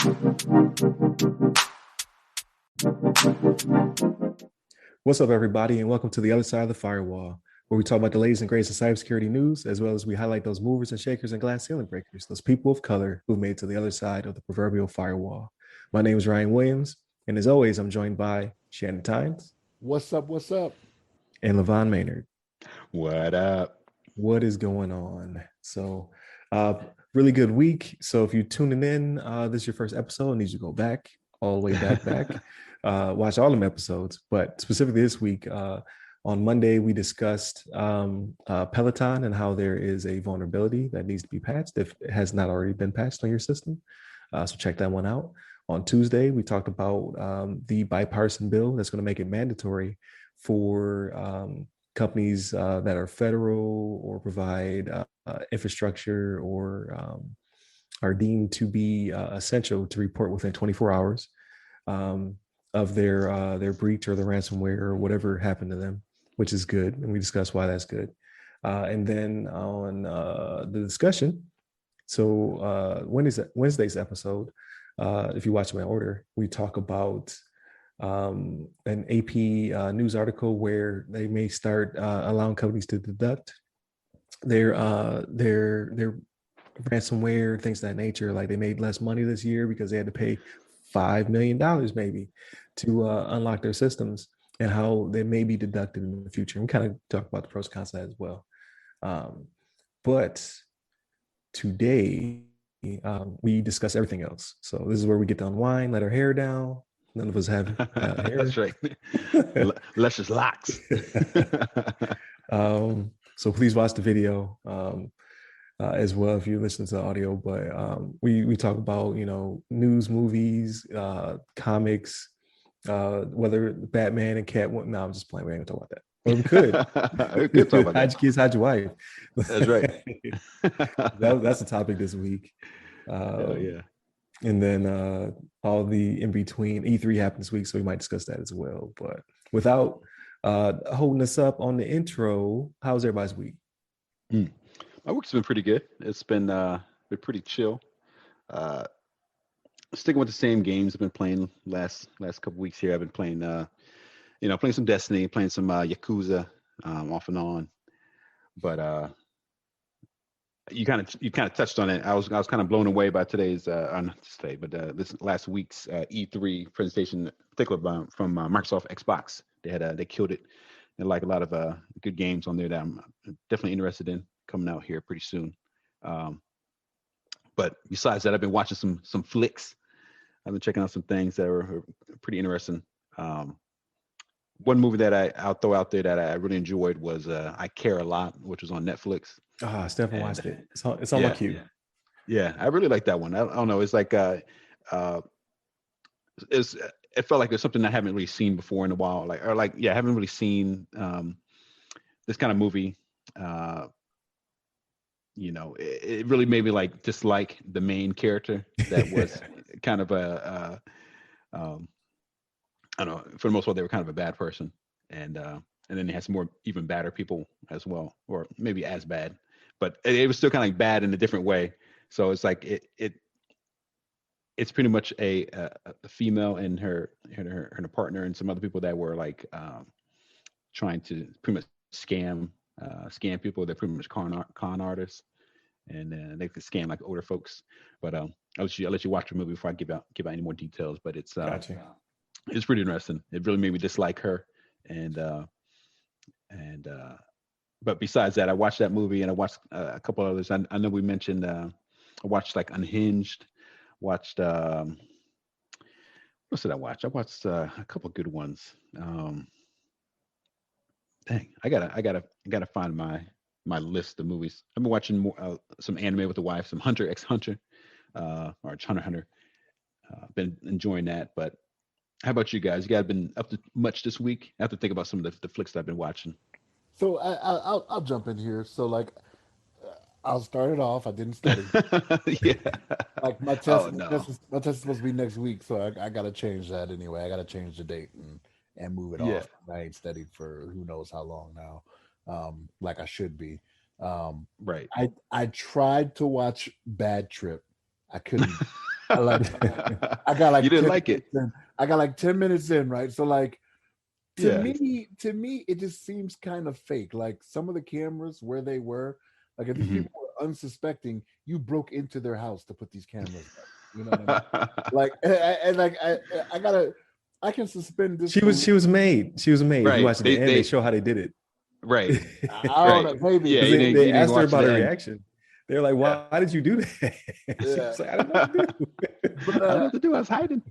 What's up, everybody, and welcome to the other side of the firewall, where we talk about the latest and greatest in cybersecurity news, as well as we highlight those movers and shakers and glass ceiling breakers, those people of color who made it to the other side of the proverbial firewall. My name is Ryan Williams, and as always, I'm joined by Shannon Tynes. What's up? What's up? And LeVon Maynard. What up? What is going on? So, really good week. So, if you're tuning in, this is your first episode. I need you to go back, all the way back. Watch all them episodes, but specifically this week, on Monday, we discussed Peloton and how there is a vulnerability that needs to be patched if it has not already been patched on your system. So check that one out. On Tuesday, we talked about the bipartisan bill that's going to make it mandatory for companies that are federal or provide infrastructure or are deemed to be essential to report within 24 hours of their breach or the ransomware or whatever happened to them, which is good. And we discussed why that's good. And then on the discussion, so Wednesday's episode, if you watch my order, we talk about an AP news article where they may start allowing companies to deduct their ransomware, things of that nature. Like they made less money this year because they had to pay $5 million maybe to unlock their systems, and how they may be deducted in the future. And we kind of talk about the pros and cons of that as well. But today, we discuss everything else. So this is where we get to unwind, let our hair down. None of us have hair. That's right. Less just locks. So please watch the video as well if you listen to the audio. But we talk about, news, movies, comics, whether Batman and Catwoman. No, I'm just playing. We ain't gonna talk about that. Or we could. We could talk about hide your kids, hide your wife. That's right. That's the topic this week. Yeah. And then all the in between. E3 happened this week, so we might discuss that as well. But without holding us up on the intro, how's everybody's week? My week's been pretty good. It's been pretty chill. Sticking with the same games I've been playing last couple weeks here. I've been playing playing some Destiny, playing some Yakuza off and on. But you kind of touched on it. I was kind of blown away by today's not today, but this last week's E3 presentation, particularly from Microsoft Xbox. They killed it. And like a lot of good games on there that I'm definitely interested in coming out here pretty soon. But besides that, I've been watching some flicks. I've been checking out some things that are pretty interesting. One movie that I'll throw out there that I really enjoyed was I Care a Lot, which was on Netflix. I still haven't watched it. It's on my queue. Yeah, I really like that one. I don't know. It's like it felt like it's something I haven't really seen before in a while. I haven't really seen this kind of movie. It really made me dislike the main character that was kind of I don't know. For the most part, they were kind of a bad person, and then they had some more even badder people as well, or maybe as bad, but it was still kind of bad in a different way. So it's like it's pretty much a female and her partner and some other people that were trying to pretty much scam people. They're pretty much con artists, and they could scam like older folks. But I'll let you watch the movie before I give out any more details. But it's it's pretty interesting. It really made me dislike her, but besides that, I watched that movie and I watched a couple others. I know we mentioned I watched Unhinged. Watched what did I watch? I watched a couple good ones. Dang, I gotta find my list of movies. I've been watching more some anime with the wife, some Hunter x Hunter, or Hunter. Been enjoying that. But how about you guys? You guys been up to much this week? I have to think about some of the flicks that I've been watching. So I'll jump in here. So I'll start it off. I didn't study. Yeah. My test is supposed to be next week, so I got to change that anyway. I got to change the date and move it off. I ain't studied for who knows how long now, like I should be. Right. I tried to watch Bad Trip. I couldn't. I got like you didn't 10 like it. in. I got like 10 minutes in, right? So like to Yeah. me, it just seems kind of fake. Like some of the cameras where they were, like if these people were unsuspecting, you broke into their house to put these cameras up. You know what I mean? Like, and like I can suspend disbelief. She was made. She was made. If you Right. watch the end, they show how they did it. Right. I don't Right. know, maybe. Yeah. Because they You didn't asked her watch about the her end. reaction. They're like, why did you do that? She Yeah. was like, I didn't know what to do. But I don't know what to do. I was hiding.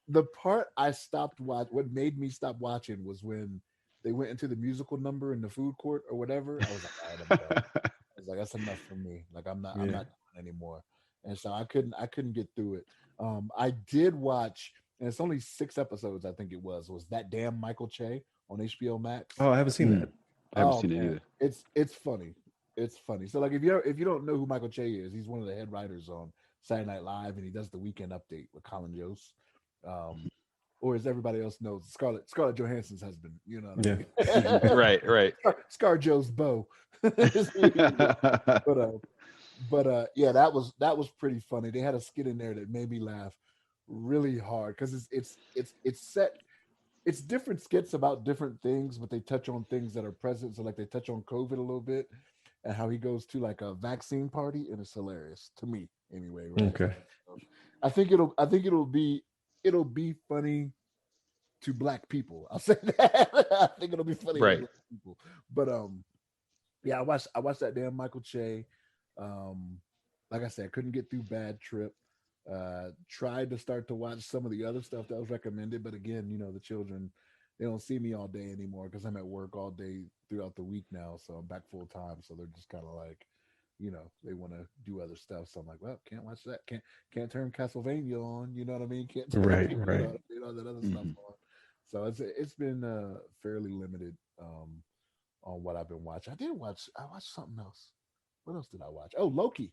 the part I stopped watch, what made me stop watching was when they went into the musical number in the food court or whatever. I was like, all right, I'm done. I was like, that's enough for me. Like I'm not doing anymore. And so I couldn't get through it. I did watch, and it's only 6 episodes, I think it was that damn Michael Che on HBO Max. Oh, I haven't seen that. I haven't seen it either. It's funny. It's funny. So like if you don't know who Michael Che is, he's one of the head writers on Saturday Night Live, and he does the Weekend Update with Colin Jost. Or as everybody else knows, Scarlett Johansson's husband. You know what I mean? Right. Scar Joe's beau. but yeah, that was pretty funny. They had a skit in there that made me laugh really hard because it's different skits about different things, but they touch on things that are present. So like they touch on COVID a little bit and how he goes to like a vaccine party, and it's hilarious to me anyway. Right? Okay. I think it'll be funny to black people. I'll say that. I think it'll be funny to black people. But yeah, I watched that damn Michael Che. Like I said, couldn't get through Bad Trip. Tried to start to watch some of the other stuff that was recommended, but again, you know, the children, they don't see me all day anymore because I'm at work all day throughout the week now, so I'm back full time. So they're just kind of like, you know, they want to do other stuff. So I'm like, well, can't watch that. Can't turn Castlevania on. You know what I mean? Can't turn right. you know, that other stuff on. So it's been fairly limited on what I've been watching. I watched something else. What else did I watch? Oh, Loki.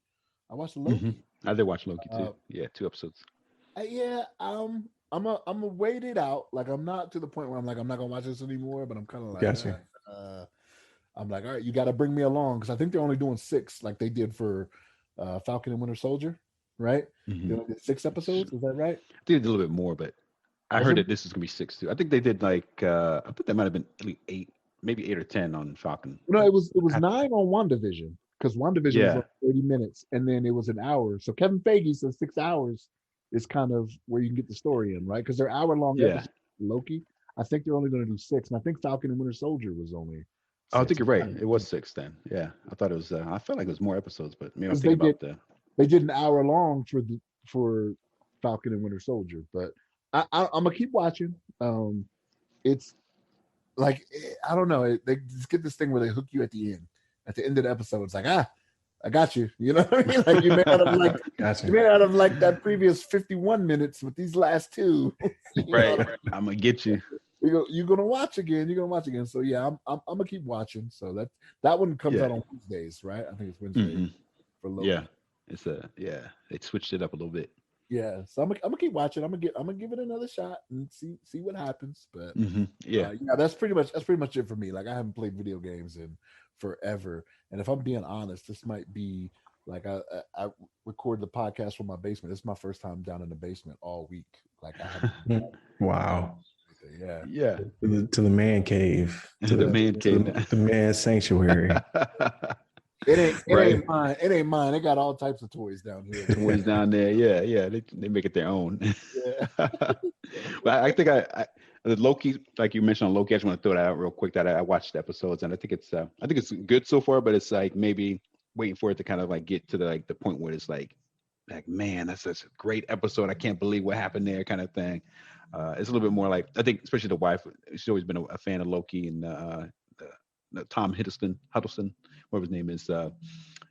I watched Loki. I did watch Loki too. Yeah, 2 episodes. Yeah, I'm a wait it out. Like I'm not to the point where I'm like I'm not gonna watch this anymore, but I'm kind of like Gotcha. I'm like, all right, you got to bring me along because I think they're only doing 6, like they did for Falcon and Winter Soldier, right? They only did 6 episodes. Is that right? I think they did a little bit more, but I heard that this is gonna be 6 too. I think they did like I think that might have been at least 8, maybe 8 or 10 on Falcon. No, it was 9 on WandaVision because WandaVision was like 30 minutes and then it was an hour. So Kevin Feige says 6 hours is kind of where you can get the story in, right? Because they're hour-long episodes. Loki, I think they're only going to do 6, and I think Falcon and Winter Soldier was only 6. Oh, I think you're right. It was 6 then. Yeah, I thought it was. I felt like it was more episodes, but maybe I'm thinking about the. They did an hour long for Falcon and Winter Soldier, but I'm gonna keep watching. It's like I don't know. They just get this thing where they hook you at the end. At the end of the episode, it's like I got you. You know what I mean? Like you may not have liked that previous 51 minutes, but these last 2. Right. I'm gonna get you. You're gonna watch again. So yeah, I'm gonna keep watching. So that one comes out on Wednesdays, right? I think it's Wednesday for Loki. Yeah, it's they switched it up a little bit. Yeah, so I'm gonna keep watching. I'm gonna give it another shot and see what happens. But yeah, that's pretty much it for me. Like I haven't played video games in forever, and if I'm being honest, this might be like I record the podcast from my basement. This is my first time down in the basement all week. Like I haven't. Wow. Yeah. To the man cave. The man cave. The man sanctuary. It ain't mine. It ain't mine. They got all types of toys down here. Toys down there. Yeah. They make it their own. Yeah. But I think the Loki, like you mentioned on Loki, I just want to throw that out real quick that I watched the episodes and I think it's good so far, but it's like maybe waiting for it to kind of like get to the point where it's like man, that's a great episode. I can't believe what happened there, kind of thing. It's a little bit more like I think, especially the wife. She's always been a fan of Loki and Tom Hiddleston, whatever his name is.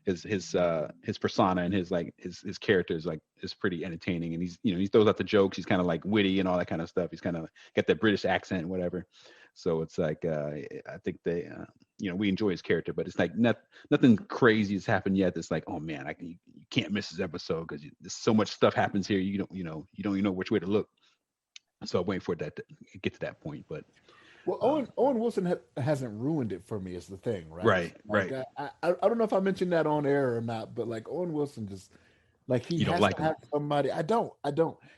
His persona and his character is pretty entertaining, and he throws out the jokes. He's kind of like witty and all that kind of stuff. He's kind of got that British accent, whatever. So it's like I think they we enjoy his character, but it's like nothing crazy has happened yet. That's like, oh man, you can't miss this episode because there's so much stuff happens here. You don't even know which way to look. So I'm waiting for that to get to that point, but. Well, Owen Wilson hasn't ruined it for me. Is the thing, right? Right. I don't know if I mentioned that on air or not, but like Owen Wilson just Like he You don't has like to him. have somebody. I don't.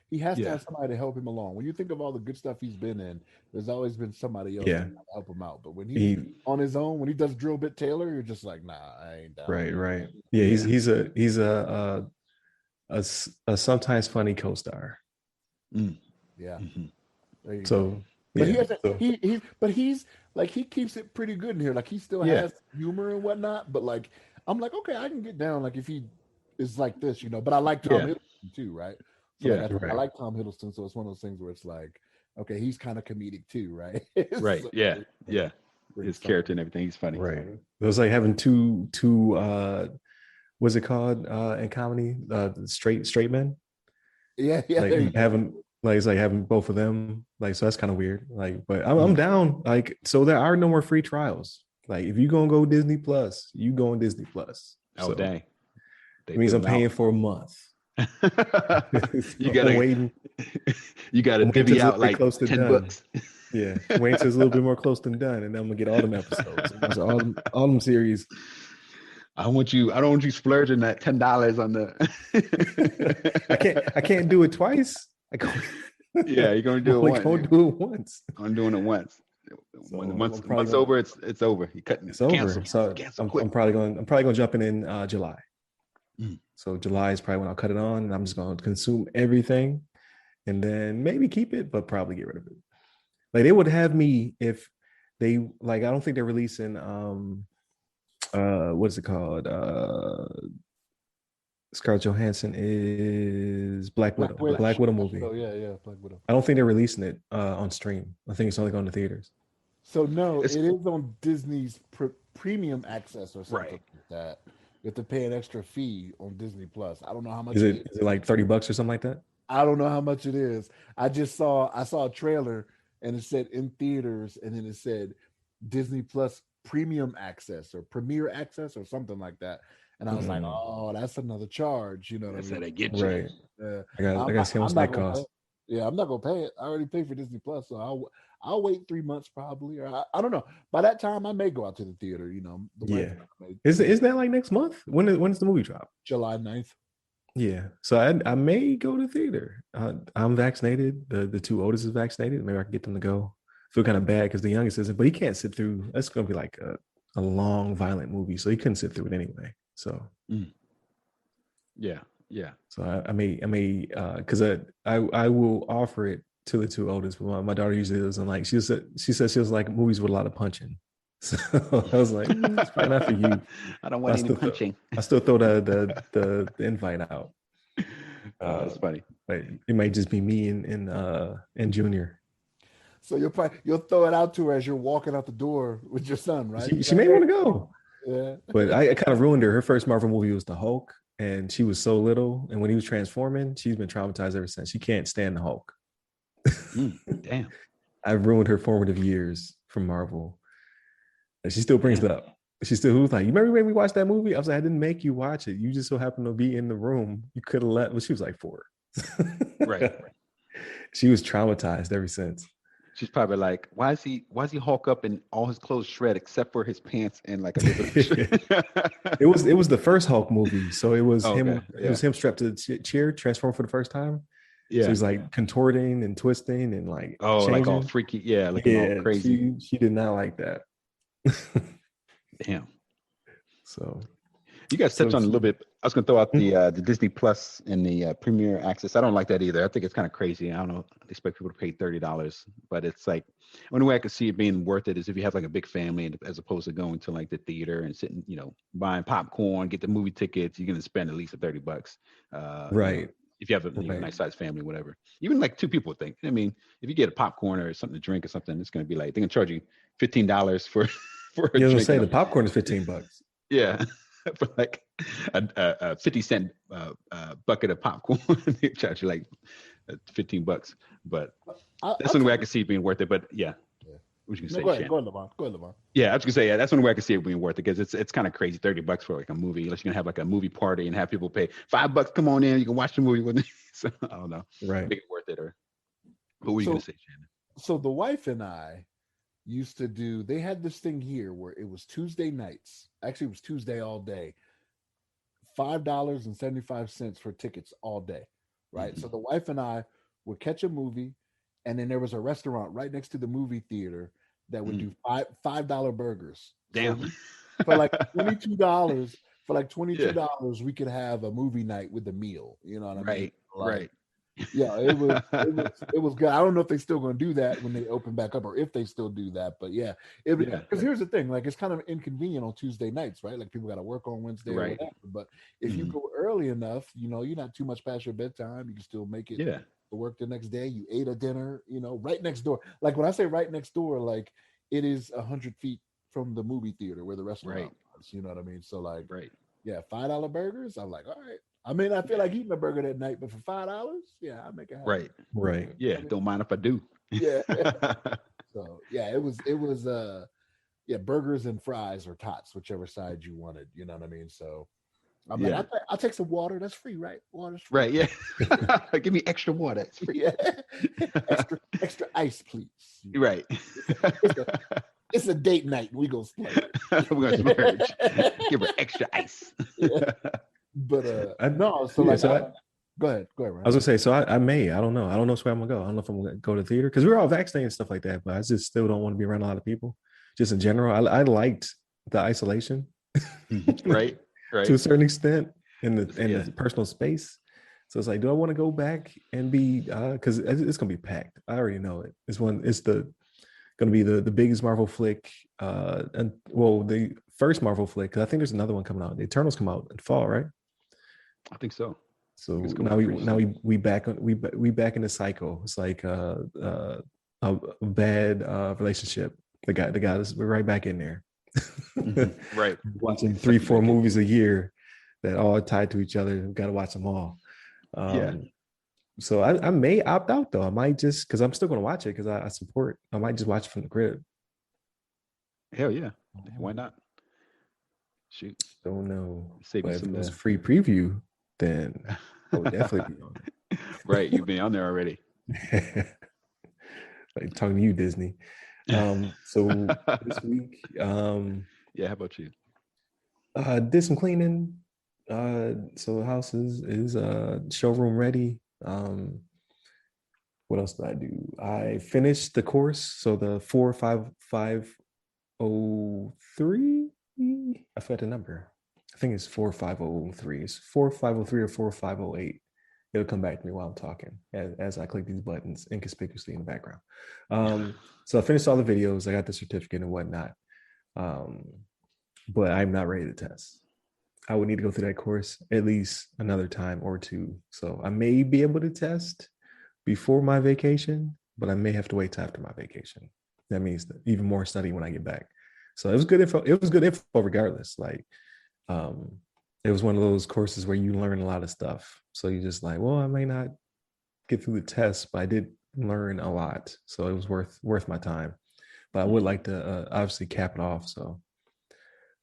He has to have somebody to help him along. When you think of all the good stuff he's been in, there's always been somebody else to help him out. But when he's on his own, when he does Drill Bit Taylor, you're just like, nah, I ain't down. Right. Yeah, he's a sometimes funny co-star. Yeah. Mm-hmm. There you So go. But yeah, he's like he keeps it pretty good in here. Like he still has humor and whatnot. But like I'm like, okay, I can get down. Like if he is like this, But I like Tom Hiddleston too, right? So like I like Tom Hiddleston. So it's one of those things where it's like, okay, he's kind of comedic too, right? Right. So Yeah. His funny. character and everything, he's funny. Right. It was like having two what's it called in comedy? Straight men. Yeah. Like having like it's like having both of them. Like so that's kind of weird. Like, but I'm down. Like, so there are no more free trials. Like if you gonna go Disney Plus, you go on Disney Plus. Oh so, dang. It means I'm paying for a month. You gotta divvy out like close to $10. Yeah, wait till it's a little bit more close than done, and then I'm gonna get all them episodes, all them series. I don't want you splurging that $10 on the. I can't do it twice. Yeah, you're gonna do it once. Gonna do it once. I'm doing it once. So when the month's over, it's over. You cut. It's over. So I'm probably gonna jump in July. So July is probably when I'll cut it on, and I'm just gonna consume everything, and then maybe keep it, but probably get rid of it. Like they would have me if they like. I don't think they're releasing what's it called? Scarlett Johansson is Black Widow. Black Widow movie. Oh yeah, Black Widow. I don't think they're releasing it on stream. I think it's only going to theaters. So no, it is on Disney's premium access or something like that. You have to pay an extra fee on Disney Plus. I don't know how much. Is it like $30 or something like that? I don't know how much it is. I saw a trailer and it said in theaters, and then it said Disney Plus premium access or premier access or something like that. And I was like, oh, that's another charge. You know what I mean? They get you. Right. I got to see how much that costs. Yeah, I'm not gonna pay it. I already paid for Disney Plus, so I'll wait 3 months probably, or I don't know. By that time, I may go out to the theater. Isn't that like next month? When's the movie drop? July 9th. Yeah, so I may go to theater. I'm vaccinated. The two oldest is vaccinated. Maybe I can get them to go. Feel kind of bad because the youngest isn't, but he can't sit through. That's gonna be like a long, violent movie, so he couldn't sit through it anyway. So, yeah. So I may because I will offer it to the two oldest, but my daughter usually doesn't like. She said she was like movies with a lot of punching. So I was like, it's probably not for you. I don't want any punching. I still throw the invite out. That's funny. But it might just be me and Junior. So you'll throw it out to her as you're walking out the door with your son, right? She may want to go. Yeah. But I kind of ruined her. Her first Marvel movie was the Hulk, and she was so little. And when he was transforming, she's been traumatized ever since. She can't stand the Hulk. Damn. I've ruined her formative years from Marvel. And she still brings it up. She still was like, you remember when we watched that movie? I was like, I didn't make you watch it. You just so happened to be in the room. You could have let. Well, she was like 4. Right. She was traumatized ever since. She's probably like, why is he Hulk up and all his clothes shred except for his pants and like a little bit It was the first Hulk movie. So it was him. Yeah. It was him strapped to the chair, transformed for the first time. Yeah. So he's like contorting and twisting and like changing. Like all freaky. Yeah, looking all crazy. She did not like that. Damn. So you guys touched on a little bit. I was gonna throw out the Disney Plus and the Premier Access. I don't like that either. I think it's kind of crazy. I don't know. I expect people to pay $30, but it's like only way I could see it being worth it is if you have like a big family, and as opposed to going to like the theater and sitting, buying popcorn, get the movie tickets. You're gonna spend at least $30. Right. If you have a nice sized family, whatever. Even like 2 people think. I mean, if you get a popcorn or something to drink or something, it's gonna be like they're gonna charge you $15 for. You know, say the popcorn is $15. Yeah. For like a 50-cent bucket of popcorn, they charge you like $15. But that's the only way I can see it being worth it. But yeah. What you can say? Go ahead, LeVon. Yeah, I was gonna say that's the only way I can see it being worth it because it's kind of crazy. $30 for like a movie, unless you're gonna have like a movie party and have people pay $5. Come on in, you can watch the movie with me. So I don't know. Right. Make it worth it or. But what were you gonna say, Shannon? So the wife and I used to they had this thing here where it was Tuesday nights. Actually, it was Tuesday all day. $5.75 for tickets all day, right? Mm-hmm. So the wife and I would catch a movie, and then there was a restaurant right next to the movie theater that would do $5 burgers. Damn. So for like $22, Yeah. we could have a movie night with a meal. You know what I mean? Right. Like, Right. yeah, it was good. I don't know if they still going to do that when they open back up, or if they still do that. But yeah, because here's the thing: like, it's kind of inconvenient on Tuesday nights, right? Like, people got to work on Wednesday or whatever. But if you go early enough, you're not too much past your bedtime. You can still make it to work the next day. You ate a dinner, right next door. Like, when I say right next door, like, it is 100 feet from the movie theater where the restaurant was. You know what I mean? So, like, yeah, $5 burgers. I'm like, all right. I may not feel like eating a burger that night, but for $5, yeah, I make it happen. Right. Yeah, don't mind if I do. Yeah. So yeah, it was burgers and fries or tots, whichever side you wanted. You know what I mean? So I'm like, I'll take some water. That's free, right? Water's free. Right. Yeah. Give me extra water. It's free. Yeah. extra ice, please. Right. It's a date night. We gonna splurge. We're gonna splurge. Give her extra ice. Yeah. But no. So like, go ahead. Ryan. I was gonna say, so I don't know. I don't know where I'm gonna go. I don't know if I'm gonna go to the theater because we're all vaccinated and stuff like that. But I just still don't want to be around a lot of people. Just in general, I liked the isolation, right, to a certain extent, in the personal space. So it's like, do I want to go back and be? Because it's gonna be packed. I already know it. It's gonna be the biggest Marvel flick. The first Marvel flick. Because I think there's another one coming out. The Eternals come out in fall, right? I think so. So now we back in the cycle. It's like a bad relationship. The guy we're right back in there. Right. Watching 3-4 movies a year that all are tied to each other. We've got to watch them all. So I may opt out though. I might just, because I'm still going to watch it because I support. I might just watch it from the crib. Hell yeah. Why not? Shoot. Don't know. Save but if it was a free preview, then I would definitely be on it. Right. You've been on there already. Like talking to you, Disney. So this week, how about you? Did some cleaning. So the house is showroom ready. What else did I do? I finished the course. So the 45503. I forgot the number. I think it's 45003. It's 4503 or 4508. It'll come back to me while I'm talking as I click these buttons inconspicuously in the background. So I finished all the videos. I got the certificate and whatnot. But I'm not ready to test. I would need to go through that course at least another time or two. So I may be able to test before my vacation, but I may have to wait till after my vacation. That means even more study when I get back. So it was good info. It was good info regardless. Like, it was one of those courses where you learn a lot of stuff. So you're just like, well, I may not get through the test, but I did learn a lot. So it was worth my time. But I would like to obviously cap it off. So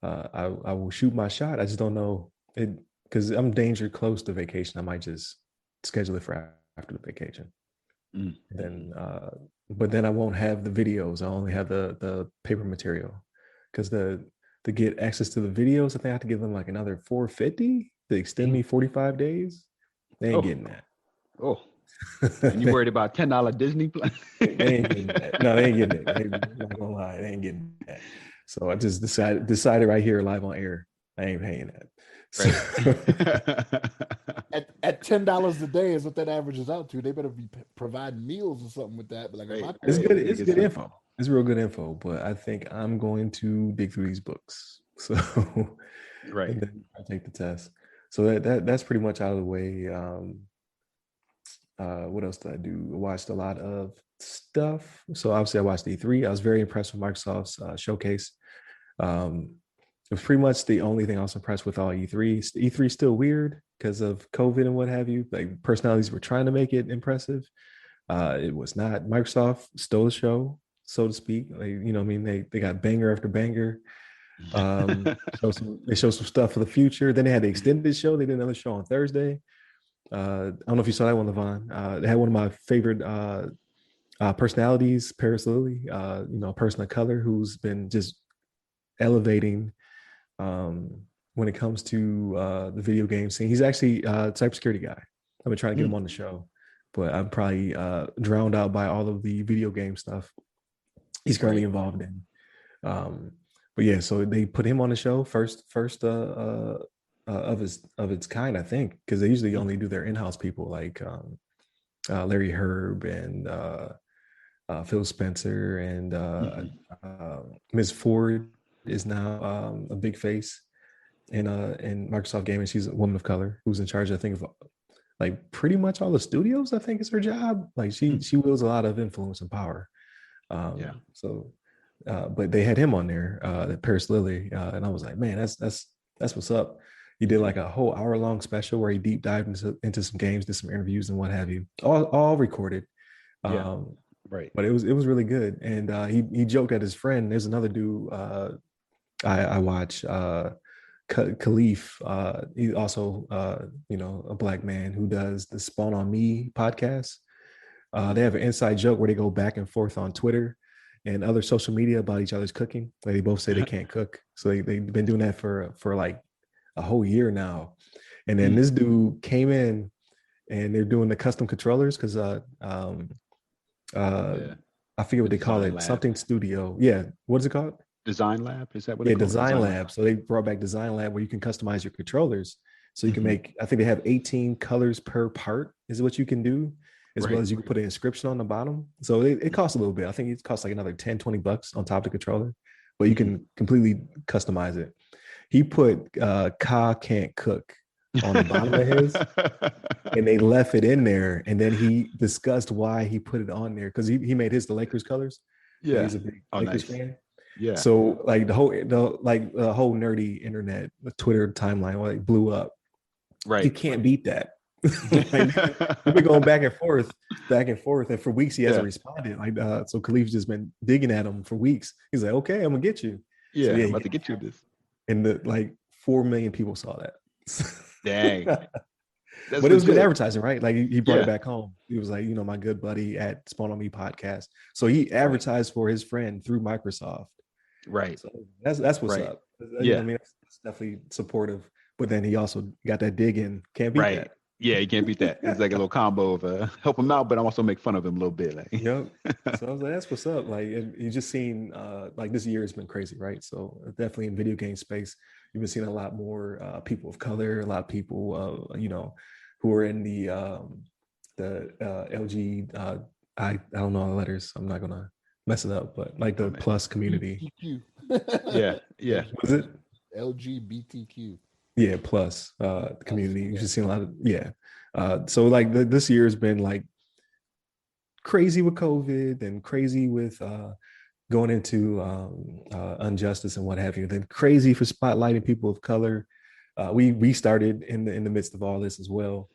I will shoot my shot. I just don't know it because I'm danger close to vacation. I might just schedule it for after the vacation. Then, but then I won't have the videos. I only have the paper material because to get access to the videos, I think I have to give them like another $450 to extend me 45 days. They ain't getting that. Oh, and you worried about $10 Disney Plus? They ain't getting that. No, they ain't getting it. I'm not gonna lie, they ain't getting that. So I just decided right here live on air, I ain't paying that. So, at $10 a day is what that averages out to. They better be providing meals or something with that. But like, it's good. It's good info. It's real good info. But I think I'm going to dig through these books. So right, and then I take the test. So that's pretty much out of the way. What else did I do? I watched a lot of stuff. So obviously I watched E3. I was very impressed with Microsoft's showcase. It was pretty much the only thing I was impressed with all E3. E3 is still weird because of COVID and what have you. Like personalities were trying to make it impressive. It was not. Microsoft stole the show, so to speak. Like, you know what I mean? They got banger after banger. They showed some stuff for the future. Then they had the extended show. They did another show on Thursday. I don't know if you saw that one, LeVon. They had one of my favorite personalities, Paris Lilly, a person of color who's been just elevating when it comes to the video game scene. He's actually a cybersecurity guy. I've been trying to get him on the show, but I'm probably drowned out by all of the video game stuff he's currently involved in. But yeah, so they put him on the show first of its kind, I think, because they usually only do their in-house people like Larry Herb and Phil Spencer and Ms. Ford is now a big face in Microsoft Gaming. She's a woman of color who's in charge, I think, of like pretty much all the studios. I think is her job. Like she wields a lot of influence and power. So, but they had him on there, Paris Lilly, and I was like, man, that's what's up. He did like a whole hour-long special where he deep dived into some games, did some interviews and what have you, all recorded. Right. But it was really good. And he joked at his friend. There's another dude I watch, Khalif. He's also a black man who does the Spawn on Me podcast. They have an inside joke where they go back and forth on Twitter and other social media about each other's cooking. Like they both say they can't cook. So they've been doing that for like a whole year now. And then this dude came in and they're doing the custom controllers because I forget what they call it. Lab. Something Studio. Yeah. What is it called? Design Lab. Is that what they call it? Design Lab. So they brought back Design Lab where you can customize your controllers. So you can make, I think they have 18 colors per part is what you can do, as well as you can put an inscription on the bottom. So it costs a little bit. I think it costs like another $10-$20 on top of the controller, but you can completely customize it. He put Ka Can't Cook on the bottom of his, and they left it in there. And then he discussed why he put it on there because he made his the Lakers colors. Yeah, he's a big Lakers fan. Yeah. So like the whole nerdy internet, the Twitter timeline, like blew up. Right. You can't beat that. Like, we've been going back and forth, and for weeks he hasn't responded. Like so Khalif's just been digging at him for weeks. He's like, okay, I'm gonna get you. Yeah, so, I'm about to get you this. And like 4 million people saw that. Dang. But it was good advertising, right? Like he brought it back home. He was like, my good buddy at Spawn on Me podcast. So he advertised for his friend through Microsoft. Right. So that's what's up. Yeah. I mean, that's definitely supportive. But then he also got that dig in. Can't beat that. Yeah, you can't beat that. It's like a little combo of help him out, but I also make fun of him a little bit. Like. Yep. So I was like, that's what's up. Like, and you just seen like this year has been crazy, right? So definitely in video game space, you've been seeing a lot more people of color, a lot of people, who are in the LG. I don't know all the letters. I'm not gonna mess it up, but like the plus community. Yeah. Was it LGBTQ? Yeah, plus community. You've just seen a lot of so like this year has been like crazy with COVID and crazy with going into injustice and what have you. Then crazy for spotlighting people of color. We started in the midst of all this as well.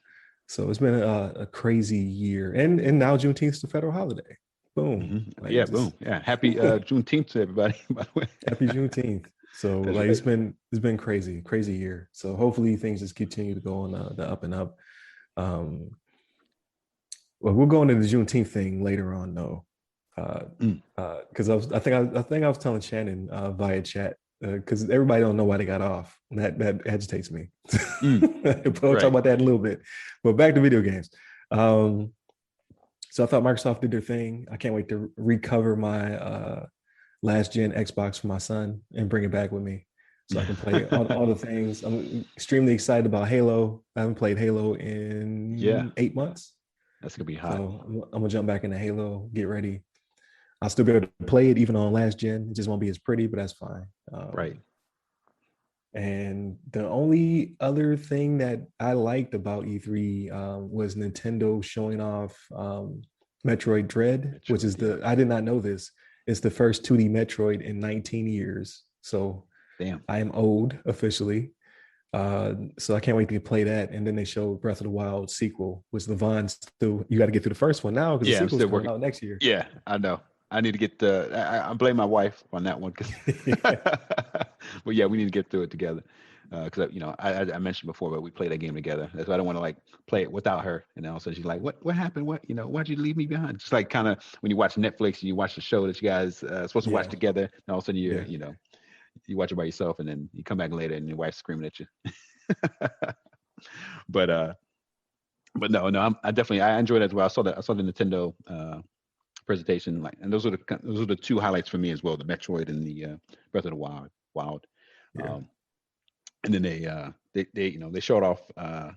So it's been a crazy year, and now Juneteenth is the federal holiday. Boom. Like, boom. Yeah. Happy Juneteenth to everybody. By the way. Happy Juneteenth. So that's like right. It's been crazy year. So hopefully things just continue to go on the up and up. Well, we'll go into the Juneteenth thing later on though, because I think I was telling Shannon via chat because everybody don't know why they got off. That agitates me. But we'll talk about that in a little bit. But back to video games. So I thought Microsoft did their thing. I can't wait to recover my last gen Xbox for my son and bring it back with me so I can play all the things. I'm extremely excited about Halo. I haven't played Halo in 8 months. That's gonna be hot. So I'm gonna jump back into Halo, get ready. I'll still be able to play it even on last gen. It just won't be as pretty, but that's fine. Right. And the only other thing that I liked about E3 was Nintendo showing off Metroid Dread, which is I did not know this. It's the first 2D Metroid in 19 years. So damn, I am old officially. So I can't wait to play that. And then they show Breath of the Wild sequel, which LeVon still, you got to get through the first one now because the sequel's coming out next year. Yeah, I know. I need to get I blame my wife on that one. But yeah, we need to get through it together. Because I mentioned before, but we played that game together. That's why I don't want to like play it without her. And then all of a sudden she's like, "What happened? Why'd you leave me behind?" Just like kind of when you watch Netflix and you watch the show that you guys supposed to watch together, and all of a sudden you watch it by yourself, and then you come back later, and your wife's screaming at you. but no, I enjoyed it as well. I saw the Nintendo presentation, like, and those are the two highlights for me as well: the Metroid and the Breath of the Wild. Yeah. And then they showed off a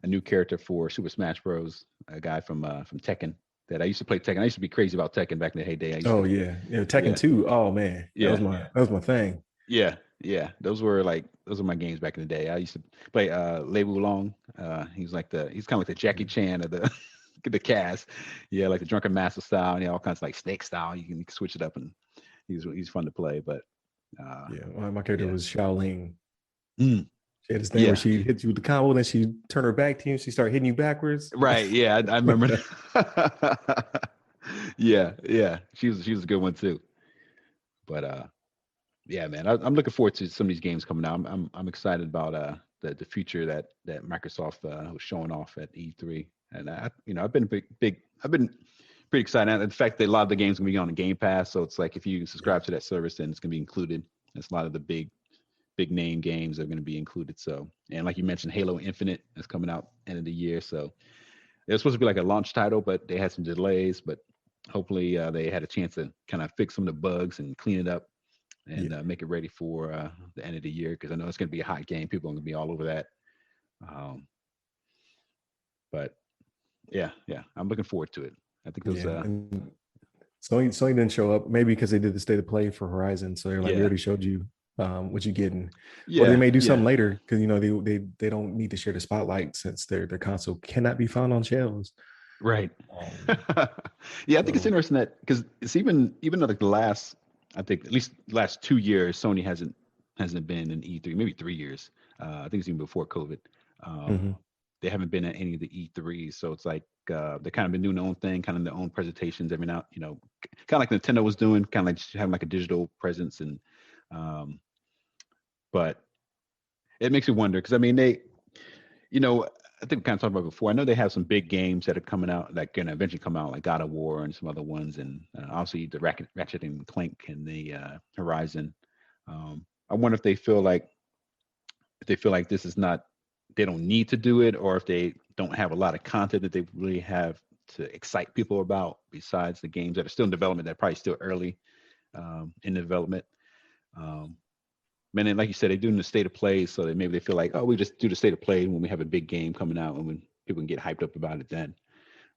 new character for Super Smash Bros. A guy from Tekken that I used to play Tekken. I used to be crazy about Tekken back in the heyday. Tekken 2. Oh man, that was my thing. Yeah. Those were my games back in the day. I used to play Lei Wulong. He's kind of like the Jackie Chan of the the cast. Yeah, like the Drunken Master style, and all kinds of like Snake style. You can switch it up, and he's fun to play. But my character was Shaolin. Mm. She had this thing where she hit you with the combo, and then she turned her back to you, and she started hitting you backwards. Right. Yeah, I remember. yeah. She was a good one too. But yeah, man, I'm looking forward to some of these games coming out. I'm excited about the future that Microsoft was showing off at E3, and I've been I've been pretty excited. And the fact that a lot of the games are gonna be on the Game Pass, so it's like if you subscribe to that service, then it's gonna be included. It's a lot of the big name games are going to be included. So, and like you mentioned, Halo Infinite is coming out end of the year. So it was supposed to be like a launch title, but they had some delays. But hopefully they had a chance to kind of fix some of the bugs and clean it up and make it ready for the end of the year, because I know it's going to be a hot game. People are going to be all over that. But yeah, I'm looking forward to it. I think those. Sony didn't show up, maybe because they did the state of play for Horizon, so they're like, we already showed you what you're getting. Or they may do something later, because they don't need to share the spotlight since their console cannot be found on shelves. Right. Yeah, I think it's interesting that, because it's even like the last, I think at least the last 2 years, Sony hasn't been in E3, maybe 3 years. I think it's even before COVID. They haven't been at any of the E3s, so it's like they kind of been doing their own thing, kind of their own presentations every now, kind of like Nintendo was doing, kind of like having like a digital presence. And but it makes me wonder, because I mean, they, I think we kind of talked about before. I know they have some big games that are coming out, that going to eventually come out, like God of War and some other ones, and obviously the Ratchet and Clank and the Horizon. I wonder if they feel like this is not, they don't need to do it, or if they don't have a lot of content that they really have to excite people about, besides the games that are still in development, that are probably still early in development. And like you said, they're doing the state of play, so that maybe they feel like, oh, we just do the state of play when we have a big game coming out, and when people can get hyped up about it then.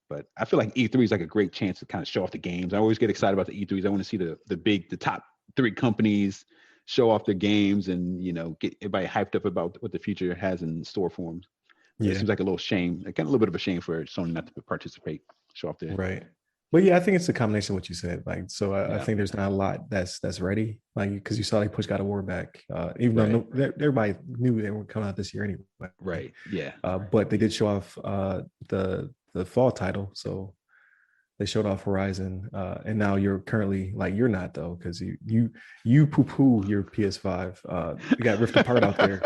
But I feel like E3 is like a great chance to kind of show off the games. I always get excited about the E3s. I want to see the top 3 companies show off their games, and get everybody hyped up about what the future has in store for them. It seems like a little shame, kind of a little bit of a shame for Sony not to participate, show off there. Right. But yeah, I think it's a combination of what you said. Like, so I think there's not a lot that's ready. Like, because you saw they pushed God of War back, even though everybody knew they were coming out this year anyway. Right. Yeah. But they did show off the fall title, so they showed off Horizon, and now you're currently, like, you're not though, because you poo-poo your PS5. You got ripped apart out there.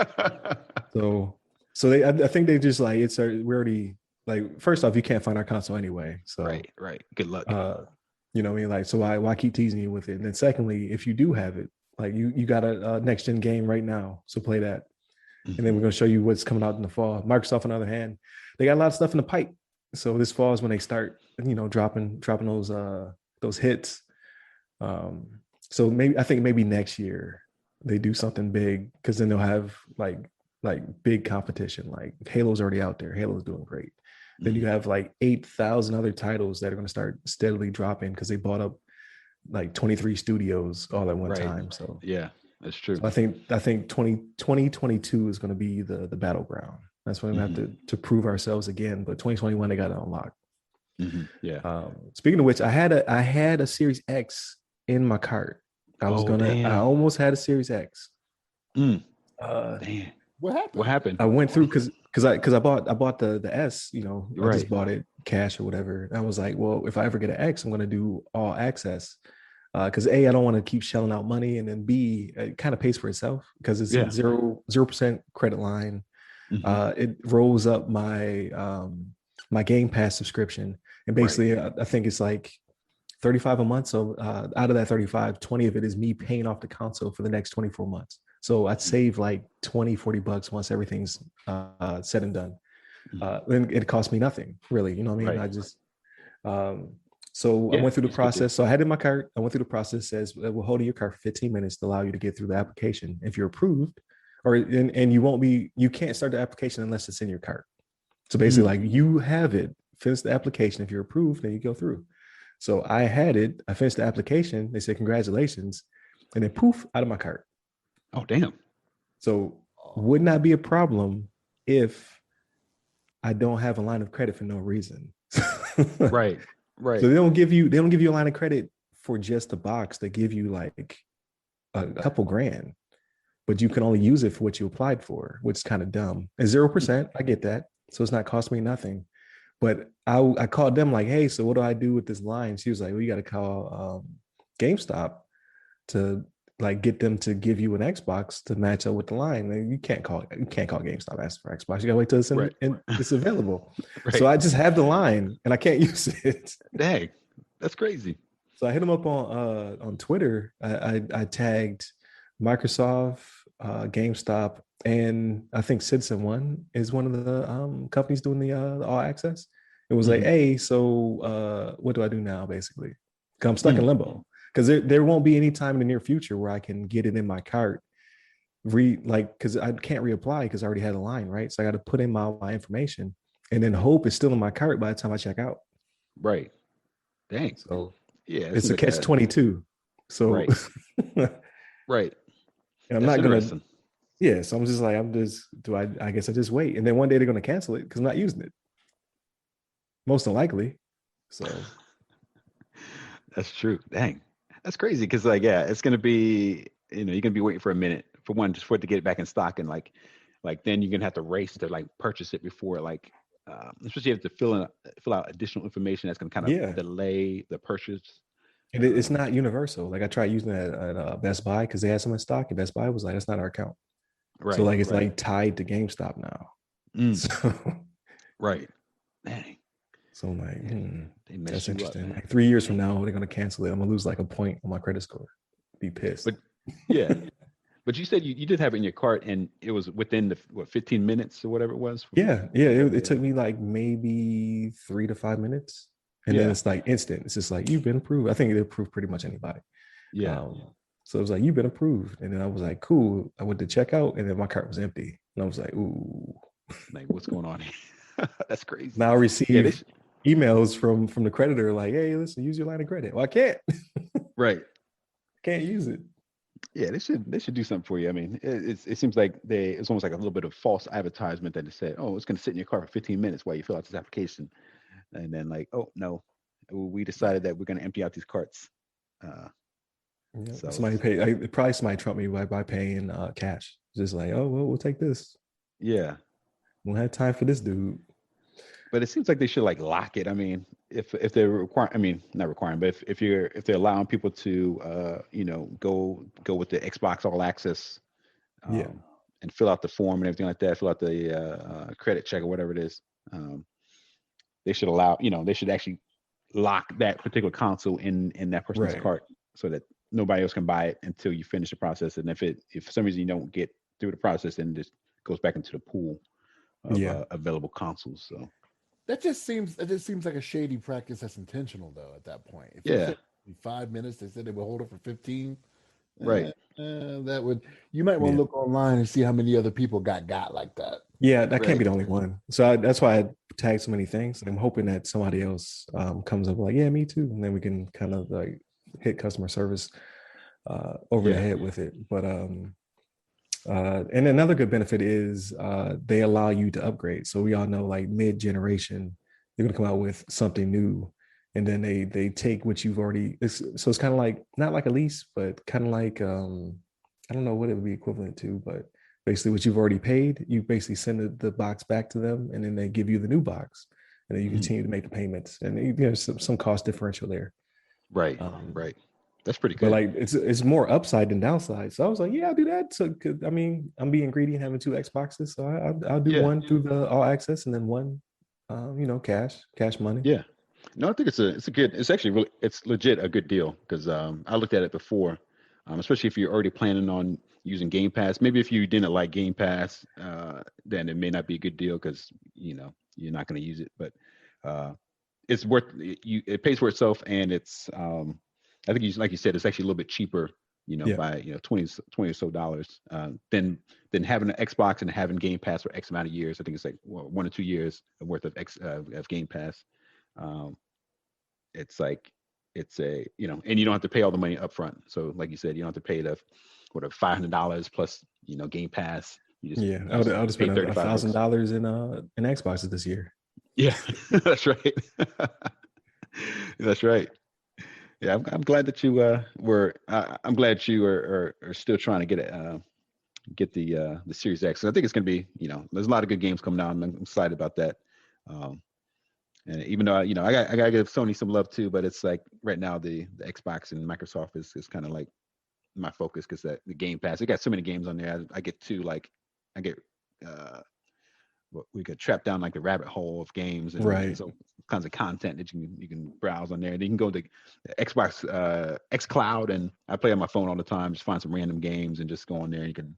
So I think they just like, we're already. Like, first off, you can't find our console anyway. So right. Good luck. You know what I mean? Like, so why keep teasing you with it? And then secondly, if you do have it, like, you got a next gen game right now, so play that. And then we're gonna show you what's coming out in the fall. Microsoft, on the other hand, they got a lot of stuff in the pipe. So this fall is when they start, dropping those hits. So I think maybe next year they do something big, because then they'll have like big competition. Like, Halo's already out there. Halo's doing great. Then you have like 8,000 other titles that are going to start steadily dropping, because they bought up like 23 studios all at one time. So yeah, that's true. So I think 2022 is going to be the battleground. That's when we have to prove ourselves again. But 2021, they got it unlocked. Yeah. Speaking of which, I had a Series X in my cart. I almost had a Series X. Damn. What happened? I went through because I bought the S, I just bought it cash or whatever. And I was like, well, if I ever get an X, I'm going to do all access. Because A, I don't want to keep shelling out money, and then B, it kind of pays for itself, because it's 0% credit line. It rolls up my my Game Pass subscription, and basically I think it's like $35 a month. So out of that 35, 20 of it is me paying off the console for the next 24 months. So I'd save like 20, $40 once everything's said and done. And it cost me nothing, really. You know what I mean? Right. I just, so I went through the process. So I had in my cart, I went through the process, says we'll hold your cart for 15 minutes to allow you to get through the application. If you're approved, and you can't start the application unless it's in your cart. So basically, like you have it, finish the application. If you're approved, then you go through. So I had it, I finished the application. They said, congratulations. And then poof, out of my cart. Oh, damn. So would not be a problem if I don't have a line of credit for no reason. Right. So they don't give you a line of credit for just a box. They give you like a couple grand, but you can only use it for what you applied for, which is kind of dumb. And 0%, I get that. So it's not costing me nothing. But I called them like, hey, so what do I do with this line? She was like, well, you got to call GameStop to like get them to give you an Xbox to match up with the line. And you can't call GameStop, ask for Xbox. You gotta wait till it's it's available. Right. So I just have the line and I can't use it. Dang, that's crazy. So I hit them up on Twitter. I tagged Microsoft, GameStop, and I think Citizen One is one of the companies doing the all access. It was like, hey, so what do I do now? Basically, I'm stuck in limbo because there won't be any time in the near future where I can get it in my cart, because I can't reapply because I already had a line, right? So I got to put in my information and then hope it's still in my cart by the time I check out. Right. Dang. So yeah, it's a catch-22. So right. And I'm not gonna. Yeah, so I'm just like, I guess I just wait. And then one day they're going to cancel it because I'm not using it. Most likely. So. That's true. Dang. That's crazy. Cause like, yeah, it's going to be, you're going to be waiting for a minute for one, just for it to get back in stock. And like then you're going to have to race to like purchase it before especially if you have to fill out additional information that's going to kind of delay the purchase. It's not universal. Like I tried using it at Best Buy because they had some in stock, and Best Buy was like, that's not our account. Right. So like it's like tied to GameStop now. So, right. Dang. So I'm like, that's interesting. Like 3 years from now, they're gonna cancel it. I'm gonna lose like a point on my credit score. Be pissed. But yeah. But you said you did have it in your cart and it was within 15 minutes or whatever it was? Yeah. It took me like maybe 3 to 5 minutes. And then it's like instant. It's just like, you've been approved. I think they approve pretty much anybody. Yeah. So it was like, you've been approved. And then I was like, cool. I went to check out and then my cart was empty. And I was like, ooh. Like, what's going on here? That's crazy. Now I receive emails from the creditor like, hey, listen, use your line of credit. Well, I can't. Right. Can't use it. Yeah, they should do something for you. I mean, it seems like it's almost like a little bit of false advertisement that they said, oh, it's going to sit in your car for 15 minutes while you fill out this application. And then like, oh, no, we decided that we're going to empty out these carts. So probably somebody trumped me by paying cash. Just like, oh, well, we'll take this. Yeah. We don't have time for this dude. But it seems like they should like lock it. I mean, if they're not requiring, but if they're allowing people to, go with the Xbox All Access, and fill out the form and everything like that, fill out the credit check or whatever it is, they should allow, they should actually lock that particular console in that person's cart so that nobody else can buy it until you finish the process. And if for some reason you don't get through the process, then it just goes back into the pool of available consoles. So it just seems like a shady practice that's intentional though at that point. If yeah. 5 minutes, they said they would hold it for 15. Right. That would, you might want to look online and see how many other people got like that. Yeah, that can't be the only one. So that's why I tagged so many things. I'm hoping that somebody else comes up like, yeah, me too. And then we can kind of like hit customer service over the head with it. But and another good benefit is they allow you to upgrade. So we all know like mid-generation, they're going to come out with something new. And then they take what you've already, so it's kind of like, not like a lease, but kind of like, I don't know what it would be equivalent to, but basically what you've already paid, you basically send the box back to them and then they give you the new box and then you continue to make the payments and some cost differential there. Right. Right. That's pretty good. But like it's more upside than downside. So I was like, yeah, I'll do that. So I mean, I'm being greedy and having 2 Xboxes. So I'll do one through the all access and then one, cash money. Yeah. No, I think it's actually really, it's legit a good deal because I looked at it before, especially if you're already planning on using Game Pass. Maybe if you didn't like Game Pass, then it may not be a good deal because you're not going to use it. But it's worth it pays for itself, and it's I think like you said, it's actually a little bit cheaper. Yeah. By 20 or so dollars than having an Xbox and having Game Pass for X amount of years. I think it's like 1 or 2 years worth of Game Pass. It's like it's a and you don't have to pay all the money up front. So like you said, you don't have to pay the $500 plus Game Pass. I would spend $1,000 in Xboxes this year. Yeah, that's right. That's right. Yeah, I'm glad that you were. I'm glad you are still trying to get the Series X. I think it's going to be there's a lot of good games coming out. I'm excited about that. And even though I gotta give Sony some love too, but it's like right now the Xbox and Microsoft is kind of like my focus because the Game Pass, it got so many games on there. I get we could trap down like the rabbit hole of games and right. So kinds of content that you can browse on there. And you can go to Xbox xCloud, and I play on my phone all the time. Just find some random games and just go on there. And you can,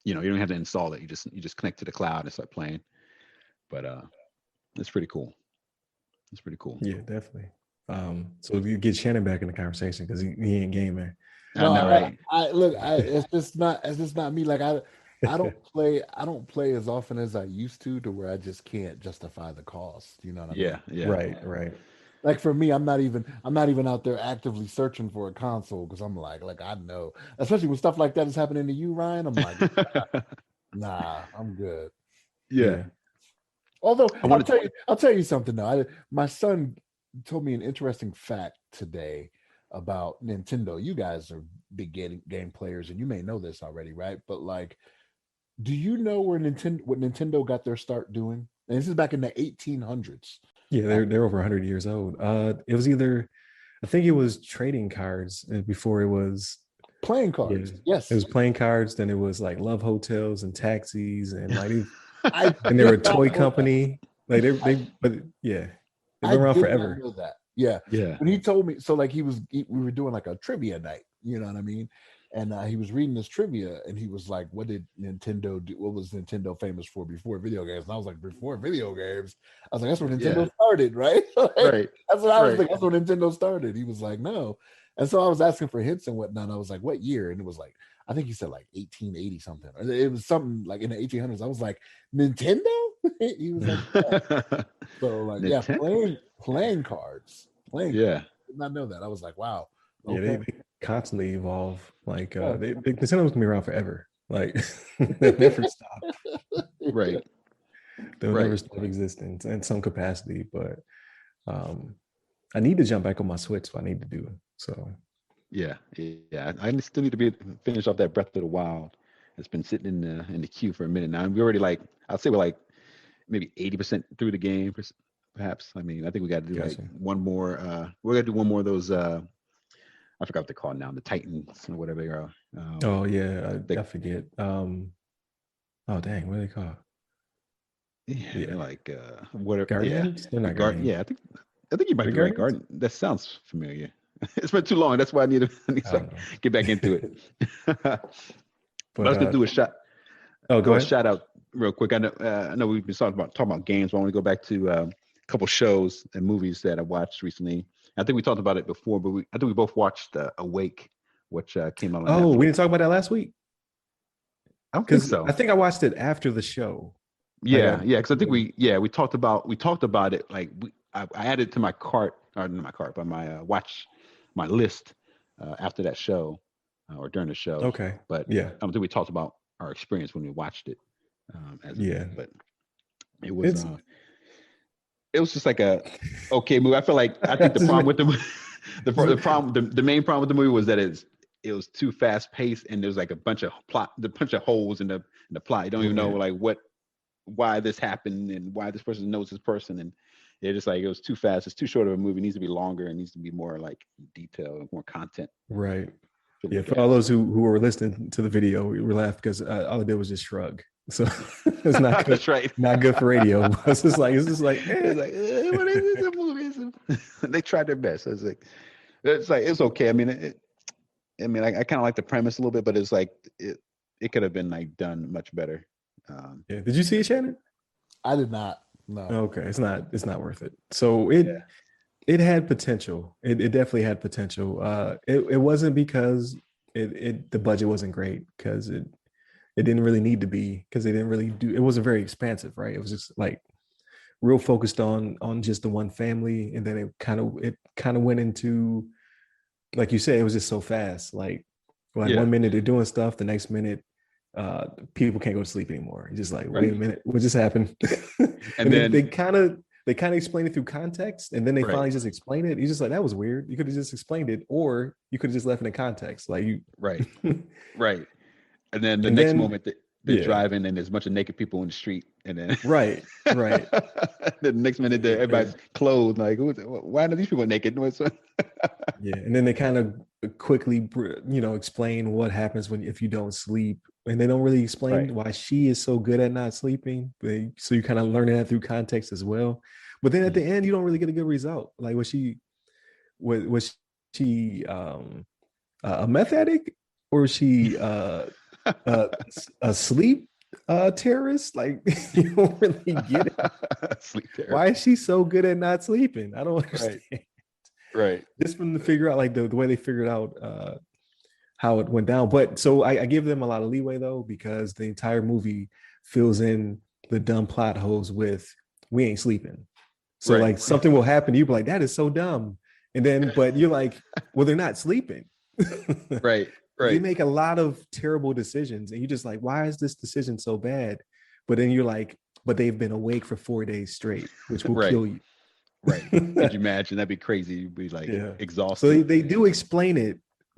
you don't have to install it. You just connect to the cloud and start playing. But it's pretty cool. It's pretty cool. Yeah, definitely. So you get Shannon back in the conversation because he ain't gaming. No, right? It's just not me. Like I don't play as often as I used to where I just can't justify the cost. You know what I mean? Yeah. Right. Like for me, I'm not even out there actively searching for a console because I'm like I know, especially when stuff like that is happening to you, Ryan. I'm like, nah, I'm good. Yeah. Although I'll tell you something though. My son told me an interesting fact today about Nintendo. You guys are big game players, and you may know this already, right? But like, do you know what Nintendo got their start doing? And this is back in the 1800s. Yeah, they're over 100 years old. It was I think it was trading cards before it was playing cards. Yeah. Yes, it was playing cards. Then it was like love hotels and taxis and like and they were a toy company. Like they've been around forever. Know that. Yeah. When he told me, so like we were doing like a trivia night. You know what I mean? And he was reading this trivia, and he was like, "What did Nintendo do? What was Nintendo famous for before video games?" And I was like, "Before video games?" I was like, "That's where Nintendo started, right?" Right. That's what I was thinking. That's where Nintendo started. He was like, "No," and so I was asking for hints and whatnot. I was like, "What year?" And it was like, I think he said like 1880 something. It was something like in the 1800s. I was like, "Nintendo?" He was like, yeah. So like, Nintendo? playing cards. Yeah. I did not know that. I was like, wow. Okay. Yeah, they constantly evolve. Like Nintendo's gonna be around forever. Like they never stop. Right. They'll never stop existing in some capacity. But I need to jump back on my Switch. So I need to do it. So yeah. I still need to finish off that Breath of the Wild. It's been sitting in the queue for a minute now. And we already I'll say we're like maybe 80% through the game, perhaps. I mean, I think we got to do like one more. We're gonna do one more of those. I forgot what they're called now, the Titans or whatever they are. I forget. Oh dang, what are they called? Yeah. Like whatever. Guardians? Yeah, they're not Guardians. Yeah, I think you might be right. Guardian. That sounds familiar. It's been too long. That's why I need to get back into it. But let's do a shot. Oh, go ahead. A shout out real quick. I know we've been talking about games, but I want to go back to a couple shows and movies that I watched recently. I think we talked about it before, but I think we both watched Awake, which came out on Netflix. We didn't talk about that last week? I don't think so. I think I watched it after the show. Yeah, because I think we talked about it. Like I added to my cart, or not my cart, but my list after that show or during the show. Okay. But I don't think we talked about our experience when we watched it. But it was it was just like a okay movie. I think the problem with the main problem with the movie was that it was too fast paced, and there's like a bunch of holes in the plot. You don't even know like why this happened and why this person knows this person, and it was too fast. It's too short of a movie. It needs to be longer. It needs to be more like detail and more content. Right. Yeah. For all those who were listening to the video, we were laughing because all I did was just shrug. So it's not good. That's right. Not good for radio. It's just like It's like what is this movie? They tried their best. It's like it's okay. I mean, I kind of like the premise a little bit, but it's like it could have been like done much better. Yeah. Did you see it, Shannon? I did not. No. Okay, it's not worth it. So it had potential. It definitely had potential. It wasn't because the budget wasn't great, because it didn't really need to be, because they didn't really do. It wasn't very expansive, right? It was just like real focused on just the one family, and then it kind of went into, like you said, it was just so fast. Like 1 minute they're doing stuff, the next minute people can't go to sleep anymore. It's just like, wait a minute, what just happened? and then they kind of explain it through context, and then they finally just explain it. You're just like, that was weird. You could have just explained it, or you could have just left it in context. Like you right. And then the next moment they're driving and there's a bunch of naked people in the street, and then right. The next minute everybody's clothed. Like, why are these people naked? Yeah, and then they kind of quickly, explain what happens if you don't sleep, and they don't really explain why she is so good at not sleeping. So you kind of learn that through context as well. But then at the end, you don't really get a good result. Like, was she a meth addict, or was she a sleep terrorist? Like, you don't really get it. Sleep terrorist. Why is she so good at not sleeping? I don't understand. Right. Just from to figure out, like, the way they figured out how it went down. But so I give them a lot of leeway, though, because the entire movie fills in the dumb plot holes with, we ain't sleeping. So like something will happen, you'll be like, that is so dumb. And then, but you're like, well, they're not sleeping. Right. They make a lot of terrible decisions, and you're just like, why is this decision so bad? But then you're like, but they've been awake for 4 days straight, which will kill you. Right. Could you imagine? That'd be crazy. You'd be like exhausted. So they do explain it,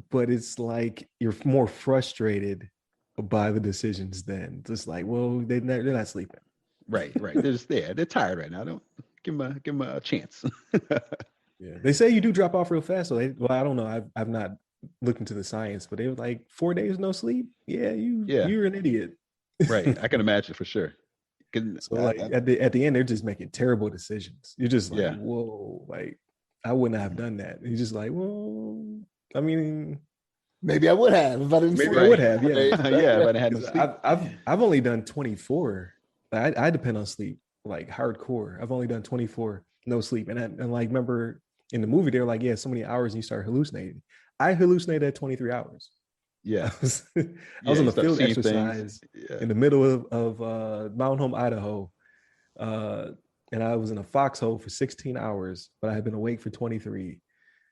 but it's like you're more frustrated by the decisions then. Just like, well, they're not sleeping. Right. They're just there. They're tired right now. Don't give them a chance. Yeah. They say you do drop off real fast. So I don't know. I've not looked into the science, but they were like 4 days no sleep. Yeah, you're an idiot. Right. I can imagine for sure. So like at the end, they're just making terrible decisions. You're just like, whoa, like I wouldn't have done that. You're just like, well, I mean, maybe I would have if I didn't. Maybe I would have, yeah. If I hadn't sleep. I've only done 24. I depend on sleep like hardcore. I've only done 24 no sleep, and like remember in the movie they're like, yeah, so many hours and you start hallucinating. I hallucinated at 23 hours. Yeah, I was on a field exercise in the middle of Mountain Home, Idaho, and I was in a foxhole for 16 hours, but I had been awake for 23.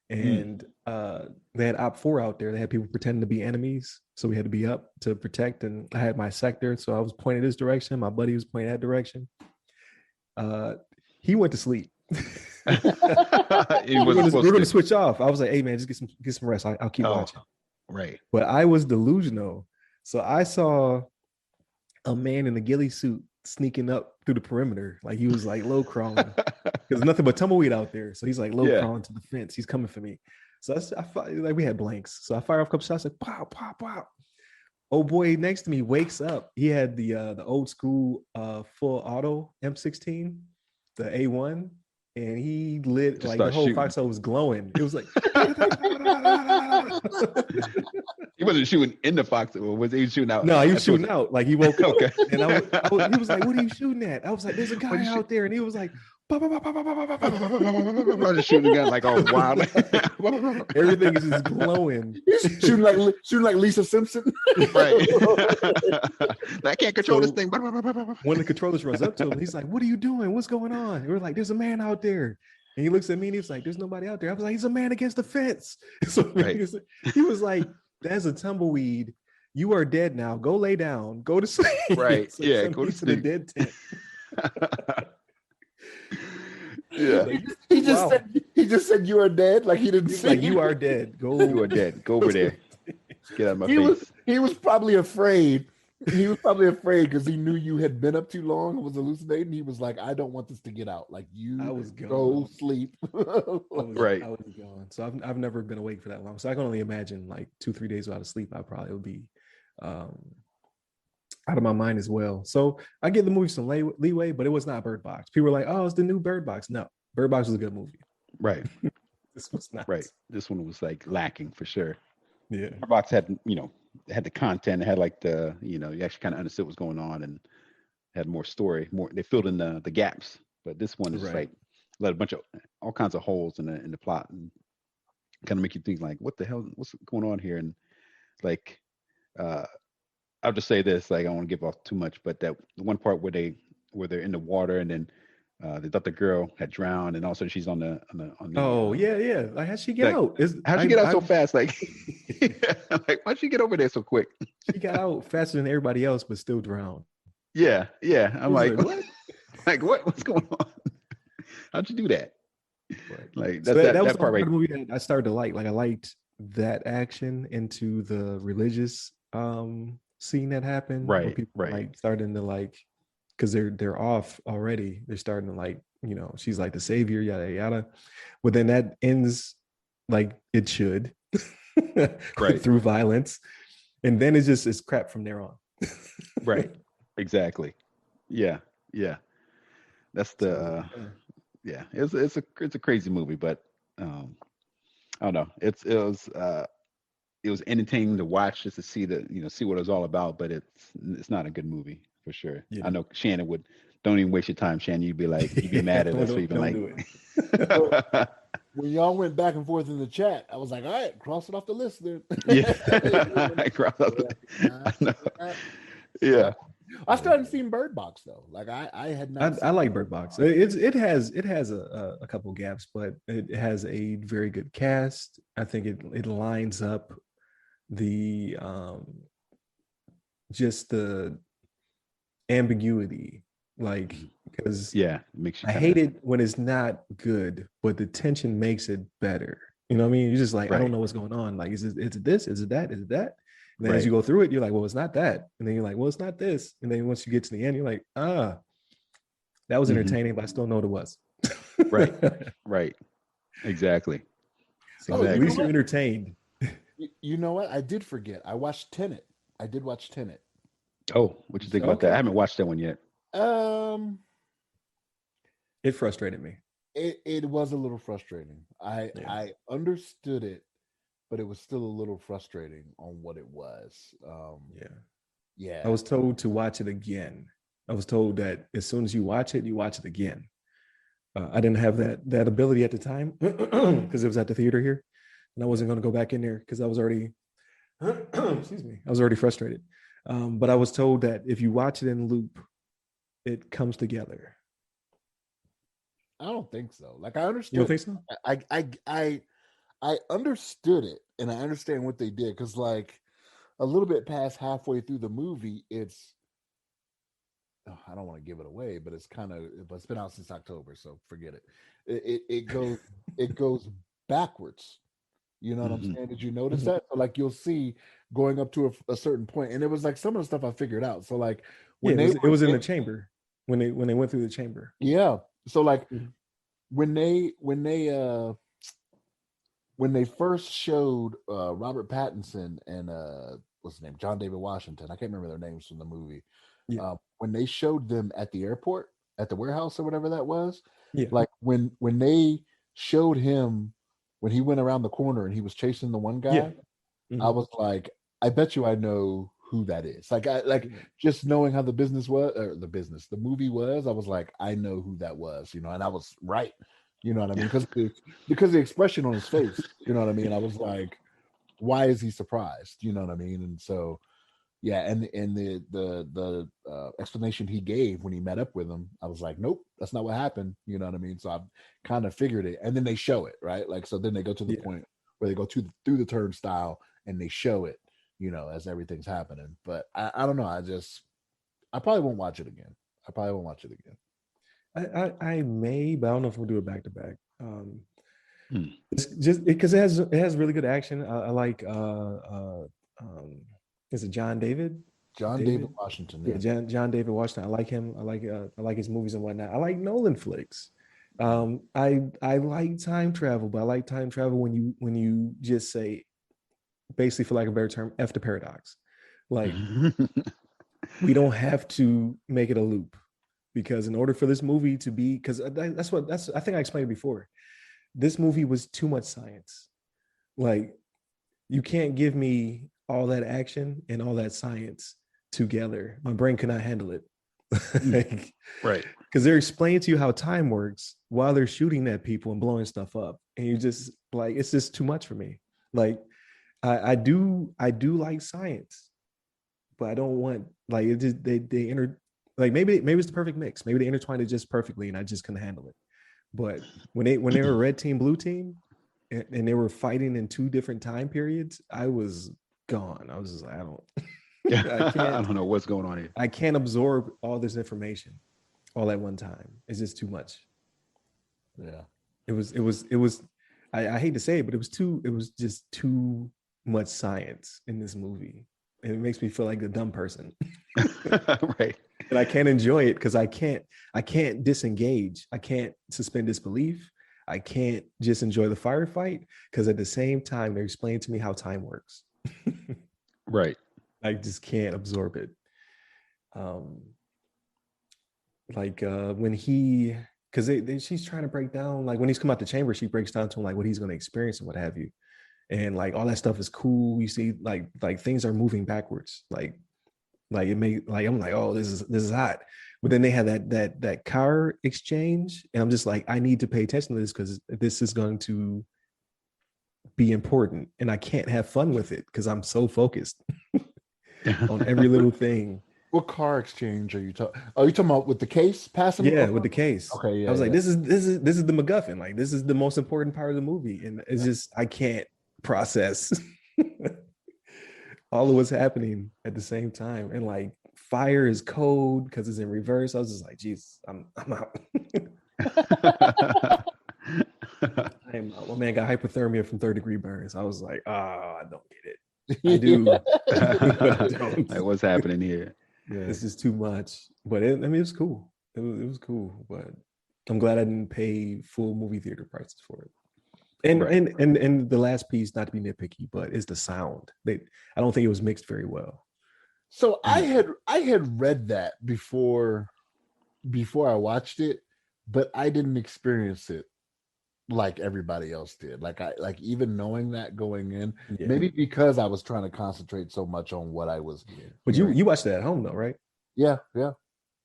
And they had Op 4 out there. They had people pretending to be enemies, so we had to be up to protect. And I had my sector, so I was pointing this direction. My buddy was pointing that direction. He went to sleep. We're going to switch off. I was like, "Hey man, just get some rest. I'll keep watching." Right. But I was delusional, so I saw a man in a ghillie suit sneaking up through the perimeter, like he was like low crawling. There's nothing but tumbleweed out there, so he's like low crawling to the fence. He's coming for me. So I like we had blanks, so I fire off a couple shots, like pow, pow, pow. Oh boy, next to me wakes up. He had the old school full auto M16, the A1. And he lit just like the whole foxhole was glowing. It was like he wasn't shooting in the foxhole. Was he shooting out? No, he was shooting out. Like he woke up, and he was like, "What are you shooting at?" I was like, "There's a guy out there," and he was like, "Bah, bah, bah, bah, bah, bah, bah, bah, bah, bah." Just shooting again like all wild. Everything is just glowing. He's shooting like Lisa Simpson. Right. I can't control this thing. When the controller runs up to him, he's like, "What are you doing? What's going on?" And we're like, "There's a man out there." And he looks at me and he's like, "There's nobody out there." I was like, "He's a man against the fence." So he was like, "That's a tumbleweed. You are dead now. Go lay down. Go to sleep." Right. So yeah. Go to sleep. The dead tent. Yeah. He just said you are dead. Like he didn't say like you are dead. You are dead. Go over there. Get out of my face. He was probably afraid. He was probably afraid because he knew you had been up too long and was hallucinating. He was like, I don't want this to get out. Like go sleep. Right. I was gone. So I've never been awake for that long. So I can only imagine like 2-3 days without sleep. I probably would be out of my mind as well. So I give the movie some leeway, but it was not Bird Box. People were like, "Oh, it's the new Bird Box." No, Bird Box was a good movie. Right. This was not. Right. This one was like lacking for sure. Yeah. Bird Box had, had the content, it had like the, you actually kind of understood what's going on and had more story, more, they filled in the gaps. But this one is just like let a bunch of all kinds of holes in the plot and kind of make you think like, what the hell, what's going on here? And like, I'll just say this, like I don't want to give off too much, but that one part where they're in the water and then they thought the girl had drowned, and all of a sudden she's on the. Oh yeah. Like how'd she get out? How'd she get out so fast? Like, like why'd she get over there so quick? She got out faster than everybody else, but still drowned. Yeah. I'm like, what? Like what's going on? How'd you do that? Like that's, so that was part right. The movie that I started to like. Like I liked that action into the religious scene that happened. Right. Where people like starting to like. Because they're off already. They're starting to like, she's like the savior, yada yada. But then that ends like it should, right? Through violence, and then it's crap from there on. Right. Exactly. Yeah. That's the yeah. It's a crazy movie, but I don't know. It was entertaining to watch just to see see what it was all about, but it's not a good movie. For sure. Yeah. I know Shannon don't even waste your time, Shannon. You'd be mad at us for even like. When y'all went back and forth in the chat, I was like, all right, cross it off the list then. Yeah. I know. Yeah. I still haven't seen Bird Box though. Like I had not. I like Bird Box. It has a couple gaps, but it has a very good cast. I think it lines up the just the ambiguity, like, because it makes you I hate it when it's not good, but the tension makes it better. You know what I mean? You're just like, I don't know what's going on. Like, is it this? Is it that? Is it that? And then as you go through it, you're like, well, it's not that. And then you're like, well, it's not this. And then once you get to the end, you're like, that was entertaining, but I still know what it was. Right. Exactly. So at least you're entertained. You know what? I did forget. I watched Tenet. I did watch Tenet. Oh, what you think about that? I haven't watched that one yet. It frustrated me. It was a little frustrating. I understood it, but it was still a little frustrating on what it was. Yeah. I was told to watch it again. I was told that as soon as you watch it again. I didn't have that ability at the time because it was at the theater here, and I wasn't going to go back in there because I was already, excuse me, I was already frustrated. But I was told that if you watch it in loop, it comes together. I don't think so. Like I understood. You don't think so? I understood it, and I understand what they did because, like, a little bit past halfway through the movie, I don't want to give it away, but it's been out since October, so forget it. It goes backwards. You know what I'm saying? Did you notice that? So, like, you'll see going up to a certain point, and it was like some of the stuff I figured out. So, like, when it was in the chamber, when they went through the chamber. Yeah. So, like, when they first showed Robert Pattinson and what's his name, John David Washington, I can't remember their names from the movie. Yeah. When they showed them at the airport, at the warehouse or whatever that was, like when they showed him when he went around the corner and he was chasing the one guy, I was like, I bet you I know who that is. Like just knowing how the movie was, I was like, I know who that was, and I was right. You know what I mean? Because the expression on his face, you know what I mean? I was like, why is he surprised? You know what I mean? And so, yeah, and the explanation he gave when he met up with him, I was like, nope, that's not what happened. You know what I mean? So I kind of figured it, and then they show it, right? Like, so then they go to the point where they go through the turnstile and they show it, as everything's happening. But I don't know. I probably won't watch it again. I may, but I don't know if we'll do it back to back. It's just because it has really good action. I like is it John David? John David Washington. Yeah, John David Washington. I like him. I like his movies and whatnot. I like Nolan flicks. I like time travel, but I like time travel when you just say, basically, for lack of a better term, F the paradox. Like we don't have to make it a loop, because in order for this movie to be, because that's I think I explained it before. This movie was too much science. Like, you can't give me all that action and all that science together. My brain cannot handle it. Like, right. Because they're explaining to you how time works while they're shooting at people and blowing stuff up. And you just like, it's just too much for me. Like, I do like science, but I don't want, like, it just, they enter, like, maybe it's the perfect mix. Maybe they intertwined it just perfectly and I just couldn't handle it. But when they were red team, blue team, and they were fighting in two different time periods, I was gone. I was just like, I don't know what's going on here. I can't absorb all this information all at one time. It's just too much. Yeah. It was I hate to say it, but it was just too much science in this movie. And it makes me feel like a dumb person. Right. And I can't enjoy it because I can't disengage. I can't suspend disbelief. I can't just enjoy the firefight, because at the same time they're explaining to me how time works. Right. I just can't absorb it. When he, because she's trying to break down, like when he's come out the chamber, she breaks down to him like what he's going to experience and what have you, and like all that stuff is cool. You see, like things are moving backwards, like it may, like, I'm like, oh, this is hot. But then they have that car exchange, and I'm just like, I need to pay attention to this because this is going to be important, and I can't have fun with it because I'm so focused on every little thing. What car exchange are you talking? Are you talking about with the case passing? Yeah, with the case. Okay, yeah. I was like, this is the MacGuffin. Like, this is the most important part of the movie, and it's just, I can't process all of what's happening at the same time. And like, fire is cold because it's in reverse. I was just like, Jesus, I'm out. My man got hypothermia from 3rd-degree burns. I was like, oh, I don't get it. I do. But I don't. Like, what's happening here? Yeah. It's just too much. But it was cool. It was cool. But I'm glad I didn't pay full movie theater prices for it. And right. and the last piece, not to be nitpicky, but is the sound. I don't think it was mixed very well. So I had read that before I watched it, but I didn't experience it like everybody else did. Like even knowing that going in, maybe because I was trying to concentrate so much on what I was. Yeah. But you watched that at home though, right? Yeah.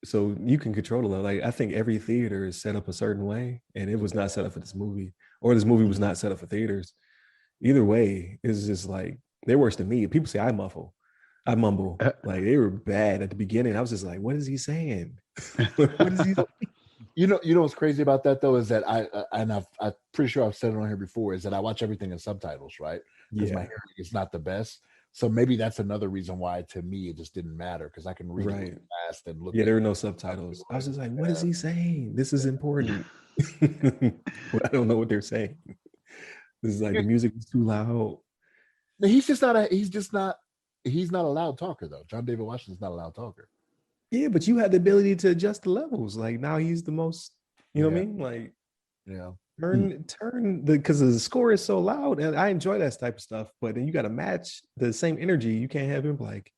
So you can control it. Like, I think every theater is set up a certain way, and it was not set up for this movie, or this movie was not set up for theaters. Either way, it's just like, they're worse than me. People say I mumble. Like, they were bad at the beginning. I was just like, what is he saying? What is he saying? You know what's crazy about that though is that I'm pretty sure I've said it on here before, is that I watch everything in subtitles, right? Because my hearing is not the best. So maybe that's another reason why, to me, it just didn't matter, because I can read it fast and look. Yeah, there were no subtitles. I was just like, what is he saying? This is important. But I don't know what they're saying. This is like, the music is too loud. He's not a loud talker though. John David Washington's not a loud talker. Yeah, but you had the ability to adjust the levels. Like, now he's the most, you know what I mean? Like, turn because the score is so loud, and I enjoy that type of stuff. But then you got to match the same energy. You can't have him like,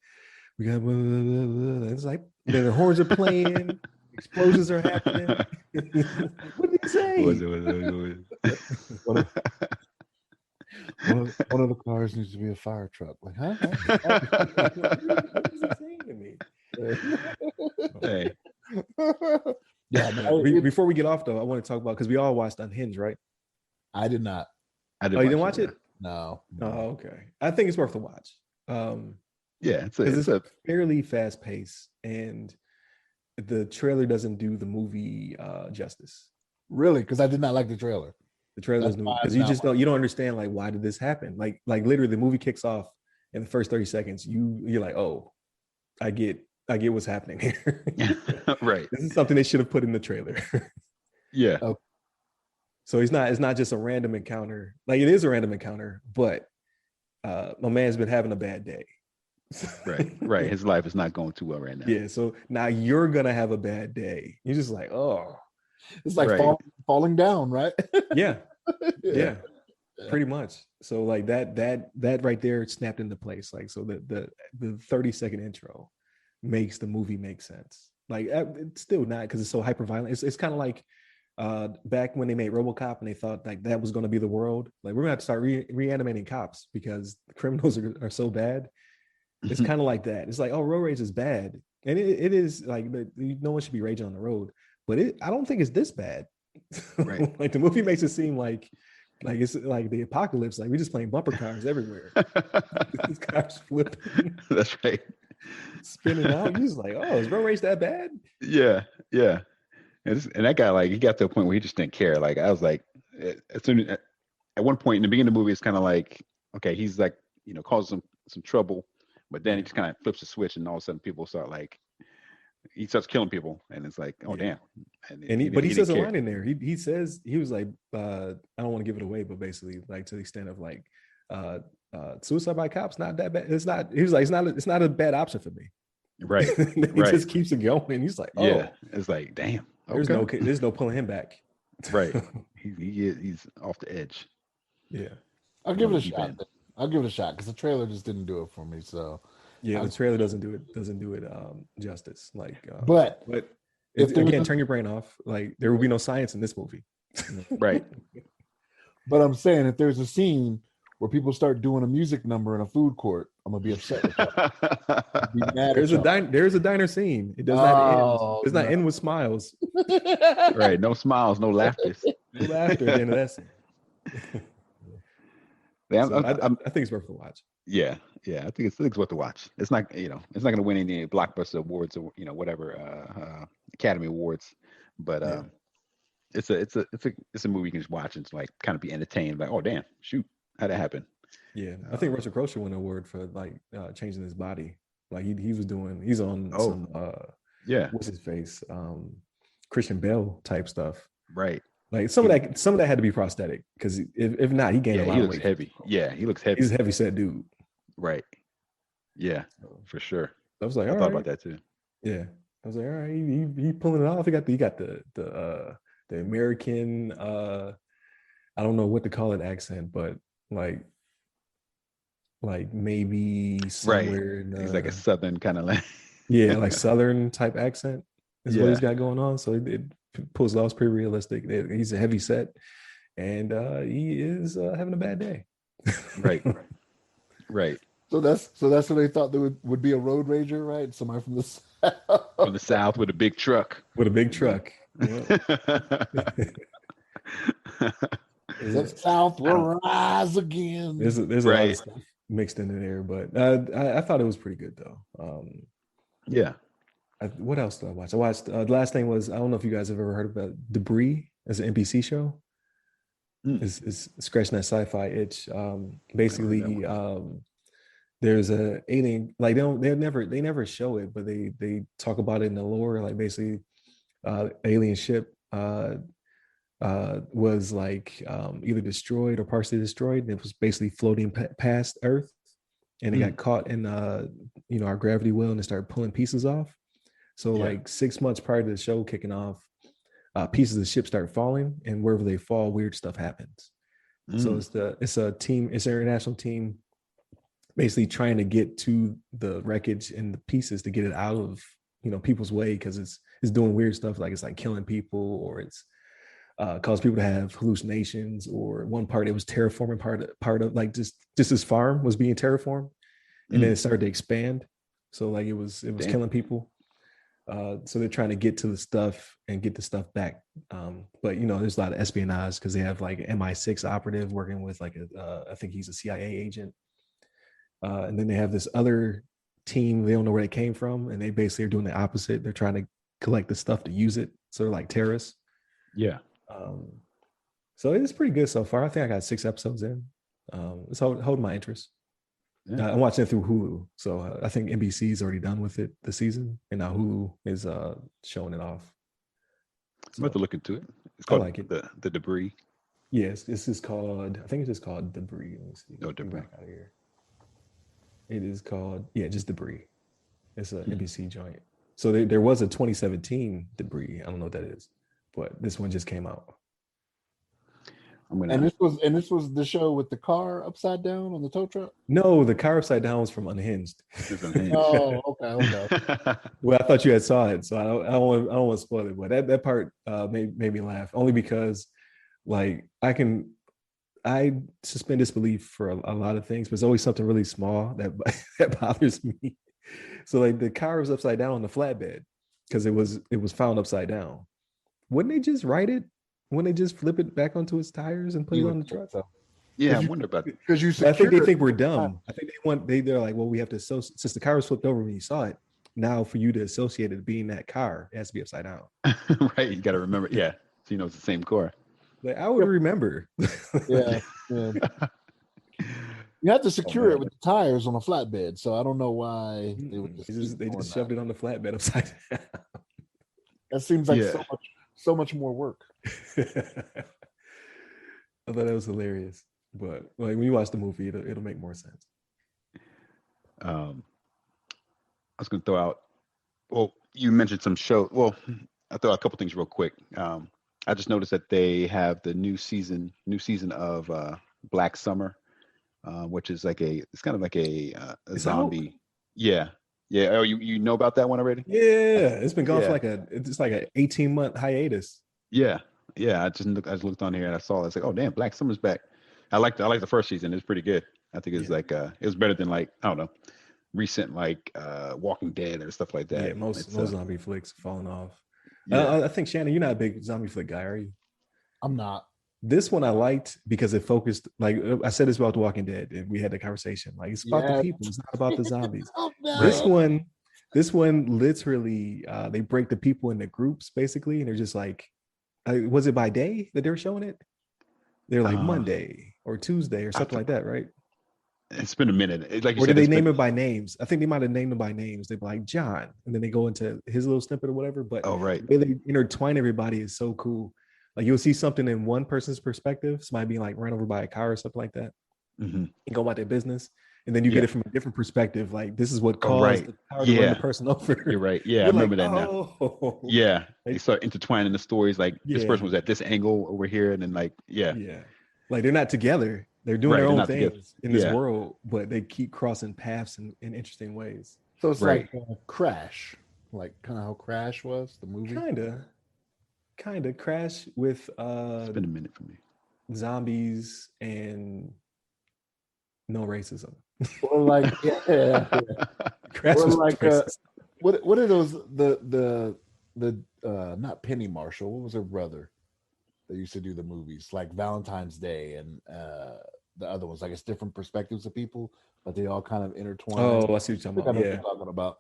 we got blah, blah, blah, blah. It's like the horns are playing, explosions are happening. What did he say? One of the cars needs to be a fire truck. Like, huh? What is he saying to me? Hey. Yeah. Before we get off though, I want to talk about, because we all watched Unhinged, right? I did not. You didn't watch it? No. Oh, okay. I think it's worth a watch. Yeah, it's a fairly fast pace, and the trailer doesn't do the movie justice. Really? Because I did not like the trailer. The trailer doesn't, because you don't understand, like, why did this happen? Like literally the movie kicks off in the first 30 seconds. You're like, oh, I get what's happening here. Right. This is something they should have put in the trailer. Yeah. Okay. So it's not just a random encounter. Like, it is a random encounter, but my man's been having a bad day. Right. His life is not going too well right now. Yeah. So now you're gonna have a bad day. You're just like, oh, it's like falling down, right? Yeah. Yeah. Pretty much. So like that right there snapped into place. Like, so the 30-second intro makes the movie make sense. Like it's still not because it's so hyper violent. It's kind of like back when they made RoboCop and they thought like that was going to be the world. Like we're gonna have to start reanimating cops because the criminals are so bad. It's kind of like that. It's like, oh, road rage is bad, and it is like no one should be raging on the road, but I don't think it's this bad. Right. Like the movie makes it seem like it's like the apocalypse. Like we're just playing bumper cars everywhere. These cars flipping. That's right. Spinning out. You're just like, oh, is road rage that bad? Yeah. And that guy, like, he got to a point where he just didn't care. Like, I was like, as soon as, at one point in the beginning of the movie, it's kind of like, okay, he's like, causing some trouble, but then he just kind of flips a switch, and all of a sudden people start like, he starts killing people, and it's like, oh damn. But he says a line in there. He says, he was like, I don't want to give it away, but basically like to the extent of like, suicide by cops not that bad. It's not. He was like, it's not a bad option for me. Right. He just keeps it going. He's like, oh, yeah. It's like, damn. Okay. There's no pulling him back. Right. He's off the edge. Yeah. I'll give it a shot. I'll give it a shot because the trailer just didn't do it for me. So yeah, the trailer doesn't do it justice. Like, but again, turn your brain off. Like there will be no science in this movie. Right. But I'm saying if there's a scene where people start doing a music number in a food court, I'm gonna be upset with that. There's a diner scene. It does not end. It does not end with smiles. Right. No smiles, no laughter. No laughter at the end of that scene. Yeah, so I think it's worth the watch. Yeah. I think it's worth the watch. It's not it's not going to win any blockbuster awards or whatever Academy Awards, but it's a movie you can just watch and like kind of be entertained. Like, oh damn, shoot, how'd that happen? Yeah, I think Russell Crowe should win an award for like changing his body. Like he's on some what's his face, Christian Bale type stuff. Right. Like some of that had to be prosthetic because if not, he gained a lot of weight. He looks heavy. Yeah, he looks heavy. He's a heavy set dude. Right. Yeah, for sure. I was like, I thought about that too. Yeah, I was like, all right, he pulling it off. He got the American I don't know what to call it accent, but like maybe somewhere in he's like a southern kind of like like southern type accent is what he's got going on. So it pulls it off pretty realistic. He's a heavy set, and he is having a bad day. Right. Right. So that's what they thought there would be a road rager, right? Somebody from the south. From the south with a big truck. With a big truck. The South will rise again. There's a lot of stuff mixed into there, but I thought it was pretty good though. Yeah. What else did I watch? I watched the last thing was, I don't know if you guys have ever heard about Debris as an NBC show. It's scratching that sci-fi itch. Basically, there's a alien, like they never show it, but they talk about it in the lore. Like basically, alien ship was like either destroyed or partially destroyed, and it was basically floating past Earth, and it got caught in our gravity well, and it started pulling pieces off. So like 6 months prior to the show kicking off, pieces of the ship start falling, and wherever they fall, weird stuff happens. So it's an international team basically trying to get to the wreckage and the pieces to get it out of people's way, because it's doing weird stuff, like it's like killing people, or it's caused people to have hallucinations, or one part it was terraforming part of like just this farm was being terraformed, and then it started to expand. So like it was killing people. So they're trying to get to the stuff and get the stuff back. But there's a lot of espionage because they have like an MI6 operative working with like I think he's a CIA agent. And then they have this other team. They don't know where they came from, and they basically are doing the opposite. They're trying to collect the stuff to use it. So they're like terrorists. Yeah. So it's pretty good so far. I think I got 6 episodes in. It's holding my interest. I'm watching it through Hulu, so I think NBC's already done with it this season, and now Hulu is showing it off. So, I'm about to look into it. It's called the Debris. Yes, this is called. I think it's just called Debris. Let me see. No, Debris. Back out of here. It is called just Debris. It's an NBC joint. So there was a 2017 Debris. I don't know what that is, but this one just came out. I'm gonna. And this was the show with the car upside down on the tow truck. No, the car upside down was from Unhinged. Oh, okay. Well, I thought you had saw it, so I don't want to spoil it, but that part made me laugh only because like I suspend disbelief for a lot of things, but it's always something really small that that bothers me. So like the car was upside down on the flatbed because it was found upside down. Wouldn't they just write it? Wouldn't they just flip it back onto its tires and put it on the truck? So. Yeah, I wonder about it. Because I think they think we're dumb. I think they're like, well, we have to associate, since the car was flipped over when you saw it. Now, for you to associate it being that car, it has to be upside down. Right, you got to remember. Yeah, so you know it's the same car. Like I would remember. Yeah. You have to secure it with the tires on a flatbed, so I don't know why they would they just shoved it on the flatbed upside down. That seems like so much more work. I thought that was hilarious, but like when you watch the movie, it'll make more sense. I was going to throw out. Well, you mentioned some show. Well, I'll throw out a couple things real quick. I just noticed that they have the new season of Black Summer, which is like it's kind of like a zombie. Out? Yeah. Oh, you know about that one already? Yeah, it's been gone for like an 18-month hiatus. Yeah. I just looked on here and I saw it. It's like, oh damn, Black Summer's back. I like the first season. It's pretty good. I think it's like it was better than like I don't know, recent like Walking Dead or stuff like that. Yeah, most zombie flicks falling off. Yeah. I think Shannon, you're not a big zombie flick guy, are you? I'm not. This one I liked because it focused, like I said, it's about The Walking Dead, and we had the conversation. Like it's about the people, it's not about the zombies. This one literally, they break the people into groups basically, and they're just like, was it by day that they were showing it? They're like Monday or Tuesday or something like that, right? It's been a minute. Or did they name it by names? I think they might have named them by names. They'd be like John, and then they go into his little snippet or whatever. But the way they intertwine everybody is so cool. Like you'll see something in one person's perspective, somebody being like run over by a car or something like that, and go about their business, and then you get it from a different perspective. Like this is what caused the car to run the person over. You're right. Yeah, I remember that now. Yeah, they start intertwining the stories. Like this person was at this angle over here, and then like like they're not together. They're doing their own things in this world, but they keep crossing paths in interesting ways. So it's like Crash, like kind of how Crash was, the movie. Kind of Crash with it's been a minute for me. Zombies and no racism. Or like Crash was like what are those the not Penny Marshall? What was her brother? That used to do the movies like Valentine's Day and the other ones. Like it's different perspectives of people, but they all kind of intertwine. Oh, I see what you're talking about.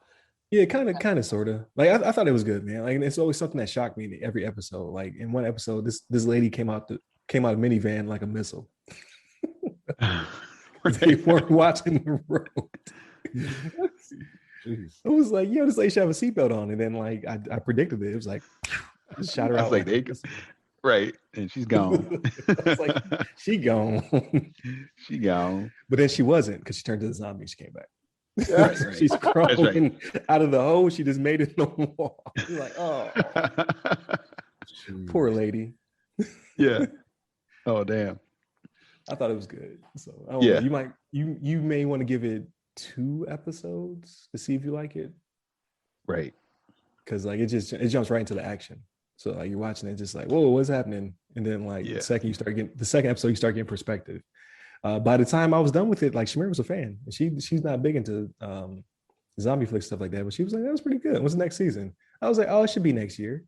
Yeah, kind of, sort of. Like I thought it was good, man. Like it's always something that shocked me in every episode. Like in one episode, this lady came out of minivan like a missile. They weren't watching the road. Jeez. It was like, this lady should have a seatbelt on, and then like I predicted it. It was like shot her out. Like right, and she's gone. It's like she gone. She gone. But then she wasn't because she turned to the zombie. She came back. Right. She's crawling out of the hole. She just made it on the wall. You're like, oh, poor lady. Yeah. Oh damn. I thought it was good. So I don't know, you may want to give it 2 episodes to see if you like it. Right. Because like it jumps right into the action. So like you're watching it, just like, whoa, what's happening? And then like the second episode, you start getting perspective. By the time I was done with it, like Shamir was a fan. She's not big into zombie flick stuff like that, but she was like, that was pretty good. What's the next season? I was like, oh, it should be next year.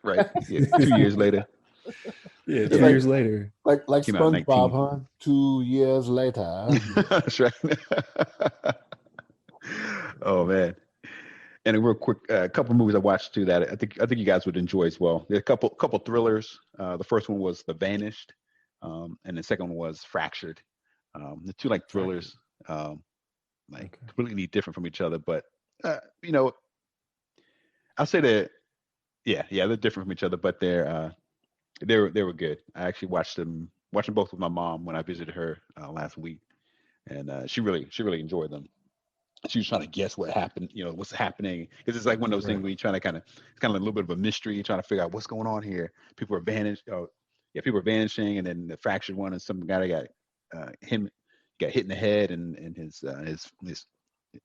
Right. Yeah, 2 years later. Yeah, 2 years later. Like SpongeBob, huh? 2 years later. That's right. Oh man. And a real quick, a couple movies I watched too that I think you guys would enjoy as well. There are a couple thrillers. The first one was The Vanished, and the second one was Fractured. The two like thrillers, completely different from each other, but I'll say that they're different from each other, but they were good. I actually watched them both with my mom when I visited her last week, and she really enjoyed them. She was trying to guess what happened, what's happening, because it's like one of those things where you're trying to it's kind of a little bit of a mystery. You're trying to figure out what's going on here. People are vanished. people were vanishing, and then the fractured one, and some guy got him got hit in the head, and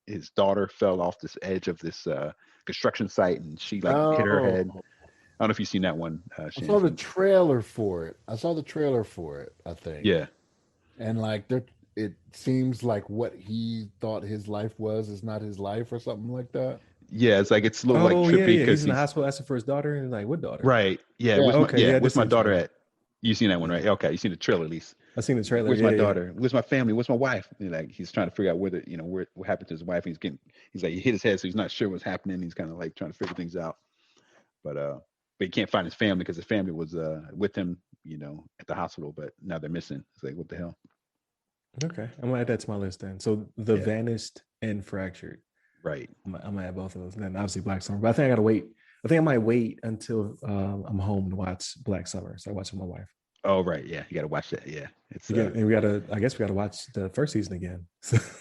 his daughter fell off this edge of this construction site, and she like hit her head. Oh, I don't know if you've seen that one. I Shannon, saw the trailer for it. I think. yeah, And like it seems like what he thought his life was is not his life or something like that. yeah. It's like it's a little like Oh trippy yeah, because he's in the hospital asking for his daughter, and he's like, "What daughter?" right. Yeah, Yeah. Okay, where's this my is daughter true. at? You seen that one, right? Okay, you seen the trailer at least. I seen the trailer. Where's Yeah, my yeah. daughter? Where's my family? Where's my wife? And like he's trying to figure out whether what happened to his wife. He's like he hit his head, so he's not sure what's happening. He's kind of like trying to figure things out, but he can't find his family because his family was with him, at the hospital, but now they're missing. It's like, what the hell? Okay, I'm gonna add that to my list then. So the Yeah. vanished and fractured. Right. I'm gonna add both of those. And then obviously Black Summer. But I think I gotta wait. I think I might wait until I'm home to watch Black Summer. So I watch with my wife. Oh, right. Yeah, you got to watch that. Yeah, it's. Again, and I guess we gotta watch the first season again.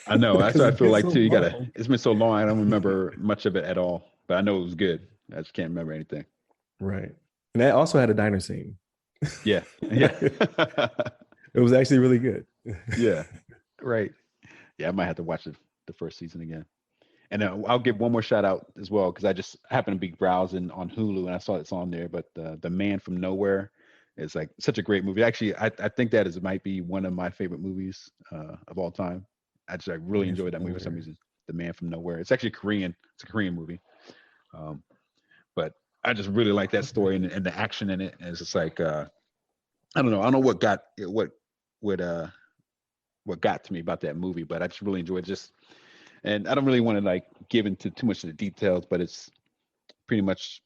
I know. That's what I feel like so too. long. It's been so long. I don't remember much of it at all, but I know it was good. I just can't remember anything. Right. And that also had a diner scene. Yeah. Yeah. It was actually really good. Yeah. Right. Yeah, I might have to watch the first season again. And I'll give one more shout out as well because I just happened to be browsing on Hulu and I saw it's on there. But the Man from Nowhere is like such a great movie. Actually, I think that might be one of my favorite movies of all time. I really enjoyed that movie for some reason. The Man from Nowhere. It's actually Korean. It's a Korean movie. But I just really like that story and the action in it. And it's just like I don't know what got to me about that movie, but I just really enjoyed it. And I don't really want to like give into too much of the details, but it's pretty much,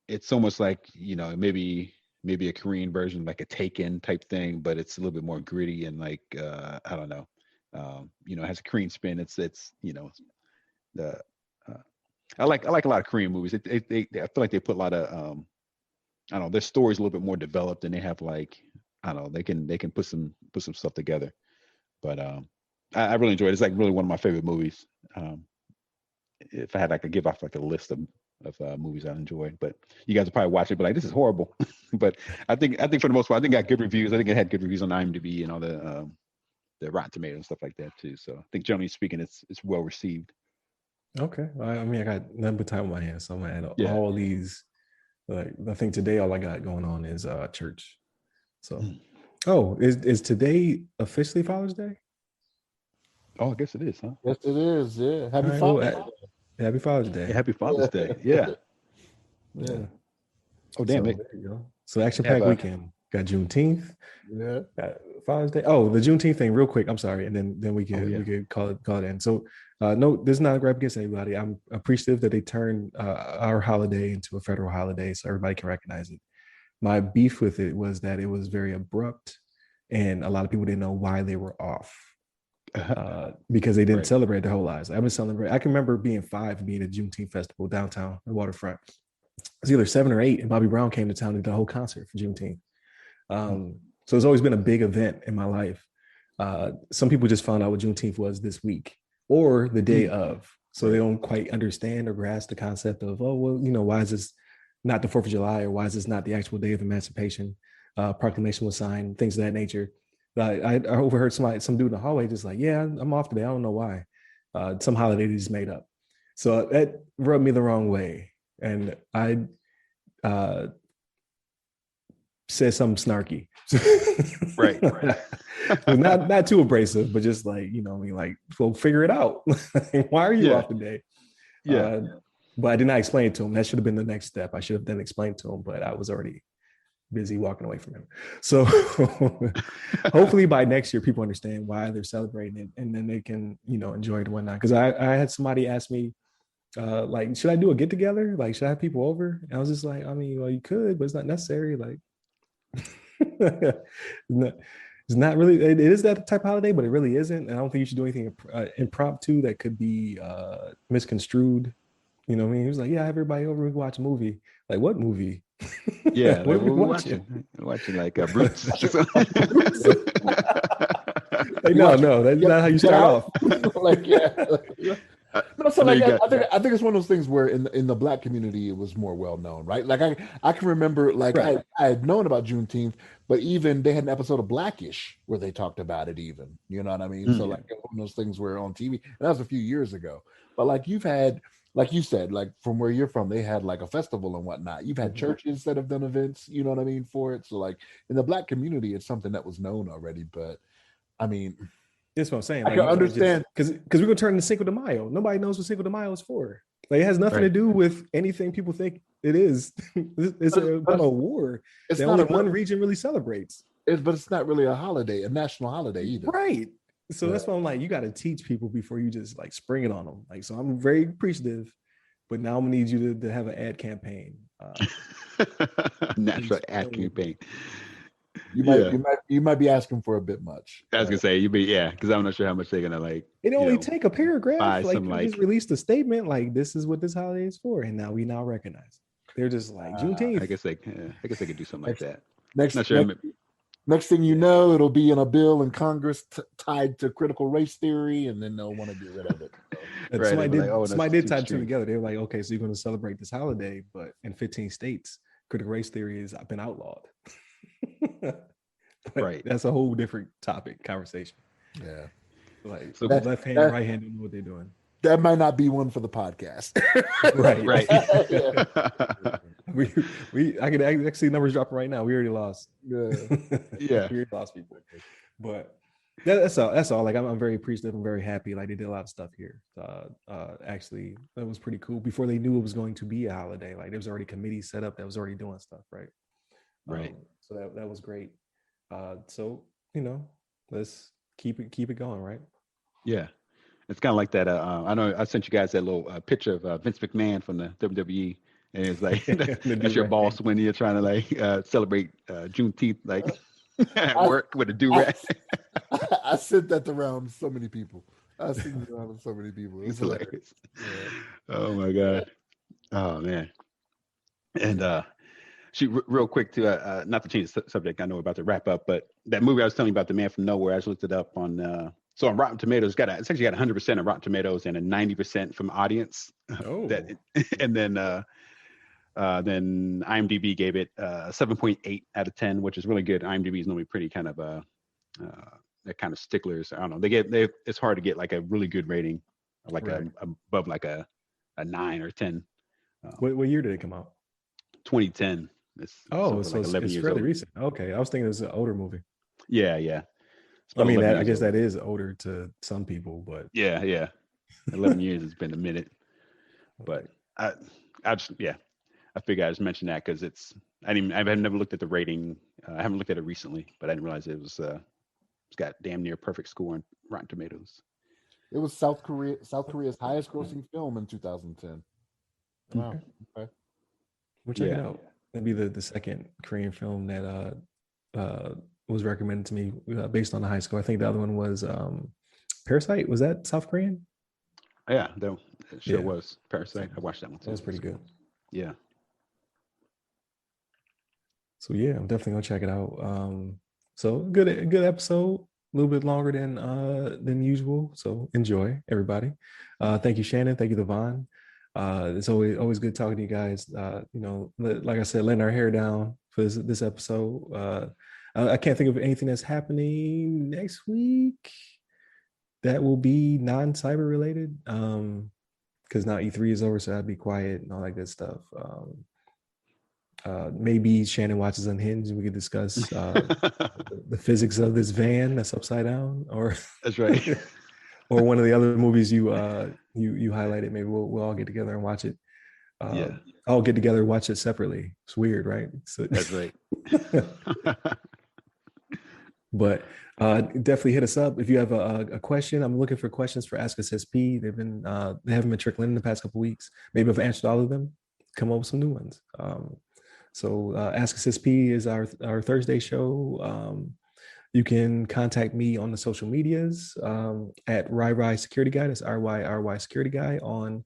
it's almost like, maybe a Korean version, like a Taken type thing, but it's a little bit more gritty and like, I don't know, it has a Korean spin. It's the, I like a lot of Korean movies. I feel like they put a lot of, I don't know, their story's a little bit more developed and they have like, I don't know, they can put some stuff together. But I really enjoyed it. It's like really one of my favorite movies. If I had like to give off like a list of movies I enjoyed, but you guys will probably watch it, but like this is horrible. But I think for the most part, I think it got good reviews. I think it had good reviews on IMDb and all the Rotten Tomatoes and stuff like that too. So I think generally speaking, it's well received. Okay. I mean, I got nothing but time on my hands, so I'm gonna add all these. Like I think today, all I got going on is church. So, is today officially Father's Day? Oh, I guess it is, huh? Yes, it is. Yeah. Happy Father's Day. Happy Father's Day. Yeah, happy Father's Day. Yeah. Yeah. Oh, damn so, it. There you go. So action-packed weekend. Got Juneteenth. Yeah. Got Father's Day. Oh, the Juneteenth thing, real quick. I'm sorry, and then we could call it in. So no, this is not a grab against anybody. I'm appreciative that they turned our holiday into a federal holiday so everybody can recognize it. My beef with it was that it was very abrupt, and a lot of people didn't know why they were off. Because they didn't celebrate their whole lives. I've been celebrating. I can remember being 5 and being at Juneteenth festival downtown, the waterfront. It was either 7 or 8, and Bobby Brown came to town and did the whole concert for Juneteenth. So it's always been a big event in my life. Some people just found out what Juneteenth was this week or the day of, so they don't quite understand or grasp the concept of, why is this not the 4th of July, or why is this not the actual day of emancipation? Proclamation was signed, things of that nature. I overheard some dude in the hallway just like, yeah, I'm off today. I don't know why. Some holiday they just made up. So that rubbed me the wrong way. And I said something snarky. Right. not too abrasive, but just like, like, well, figure it out. Why are you off today? Yeah. But I did not explain it to him. That should have been the next step. I should have then explained to him, but I was already busy walking away from him. So hopefully by next year, people understand why they're celebrating it, and then they can, enjoy it and whatnot. Because I had somebody ask me, like, should I do a get together? Like, should I have people over? And I was just like, I mean, well, you could, but it's not necessary. Like, it's not really. It is that type of holiday, but it really isn't. And I don't think you should do anything impromptu that could be misconstrued. You know what I mean? He was like, yeah, have everybody over. We can watch a movie. Like, what movie? Yeah, what are we watching? Watching like Roots. Like, no, that's not how you start off. Like, yeah. No, so like I think it's one of those things where in the Black community it was more well known, right? Like I can remember like I had known about Juneteenth, but even they had an episode of Blackish where they talked about it. Even you know what I mean? So like one of those things were on TV, and that was a few years ago. But like you've had, like you said, like from where you're from, they had like a festival and whatnot. You've had churches that have done events, you know what I mean, for it. So like in the Black community, it's something that was known already. But I mean, that's what I'm saying. Like, I can understand because we're gonna turn to Cinco de Mayo. Nobody knows what Cinco de Mayo is for. Like it has nothing to do with anything people think it is. It's about a war. It's only one region really celebrates. But it's not really a holiday, a national holiday either. Right. So that's why I'm like, you got to teach people before you just like spring it on them. Like, so I'm very appreciative, but now I'm gonna need you to have an ad campaign. National ad campaign. You might be asking for a bit much. I was gonna say because I'm not sure how much they're gonna like. It only take a paragraph. Like you just released a statement like this is what this holiday is for, and now we recognize. They're just like Juneteenth. I guess they could do something like that. Next thing you know, it'll be in a bill in Congress tied to critical race theory, and then they'll want to get rid of it. So. Somebody did tie two together. They were like, okay, so you're going to celebrate this holiday, but in 15 states, critical race theory has been outlawed. Right. That's a whole different conversation. Yeah. Like so left hand and right hand don't know what they're doing. That might not be one for the podcast. Right. I can actually numbers dropping right now. We already lost. Yeah. We already lost people. But that's all. Like I'm very appreciative. I'm very happy. Like they did a lot of stuff here. Actually, that was pretty cool. Before they knew it was going to be a holiday, like there was already committees set up that was already doing stuff. Right. So that was great. So let's keep it going. Right. Yeah. It's kind of like that. I know I sent you guys that little picture of Vince McMahon from the WWE, and it's like that's your boss when you're trying to like celebrate Juneteenth, like at work with a do-rag. I sent that around so many people. It's hilarious. Yeah. Oh my god. Oh man. And real quick to not to change the subject. I know we're about to wrap up, but that movie I was telling you about, The Man from Nowhere, I just looked it up on. So on Rotten Tomatoes, it's actually got 100% of Rotten Tomatoes and a 90% from audience. Oh. And then IMDb gave it 7.8 out of 10, which is really good. IMDb is normally pretty kind of they're kind of sticklers. I don't know. It's hard to get like a really good rating, like above like a 9 or 10. What year did it come out? 2010. So it's fairly recent. Okay, I was thinking it was an older movie. Yeah. I mean, I guess that is older to some people, but yeah. 11 years has been a minute, but I figured I just mention that because I've never looked at the rating. I haven't looked at it recently, but I didn't realize it's got damn near perfect score on Rotten Tomatoes. It was South Korea's highest grossing film in 2010. Wow. Okay. We'll check it out. That'd be the second Korean film that was recommended to me based on the high score. I think the other one was Parasite. Was that South Korean? Yeah, that sure was Parasite. I watched that one too. That was pretty good. Yeah. So yeah, I'm definitely gonna check it out. So good episode. A little bit longer than usual. So enjoy, everybody. Thank you, Shannon. Thank you, LeVon. It's always good talking to you guys. Like I said, letting our hair down for this episode. I can't think of anything that's happening next week that will be non-cyber related. Because now E3 is over, so I'd be quiet and all that good stuff. Maybe Shannon watches Unhinged and we could discuss the physics of this van that's upside down, or that's right. Or one of the other movies you highlighted. Maybe we'll all get together and watch it. I'll get together and watch it separately. It's weird, right? So, that's right. But definitely hit us up if you have a question. I'm looking for questions for Ask Us SP. They haven't been trickling in the past couple of weeks. Maybe I've answered all of them. Come up with some new ones. So Ask Us SP is our Thursday show. You can contact me on the social medias at RyRy Security Guy. That's RYRY Security Guy on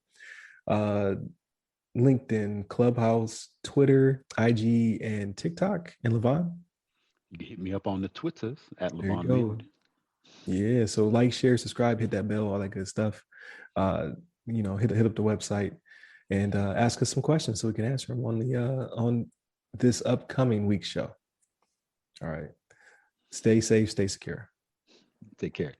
LinkedIn, Clubhouse, Twitter, IG, and TikTok. And LeVon? You can hit me up on the Twitters at LeVon. Yeah, so like, share, subscribe, hit that bell, all that good stuff. hit up the website and ask us some questions so we can answer them on this upcoming week's show. All right. Stay safe, stay secure. Take care.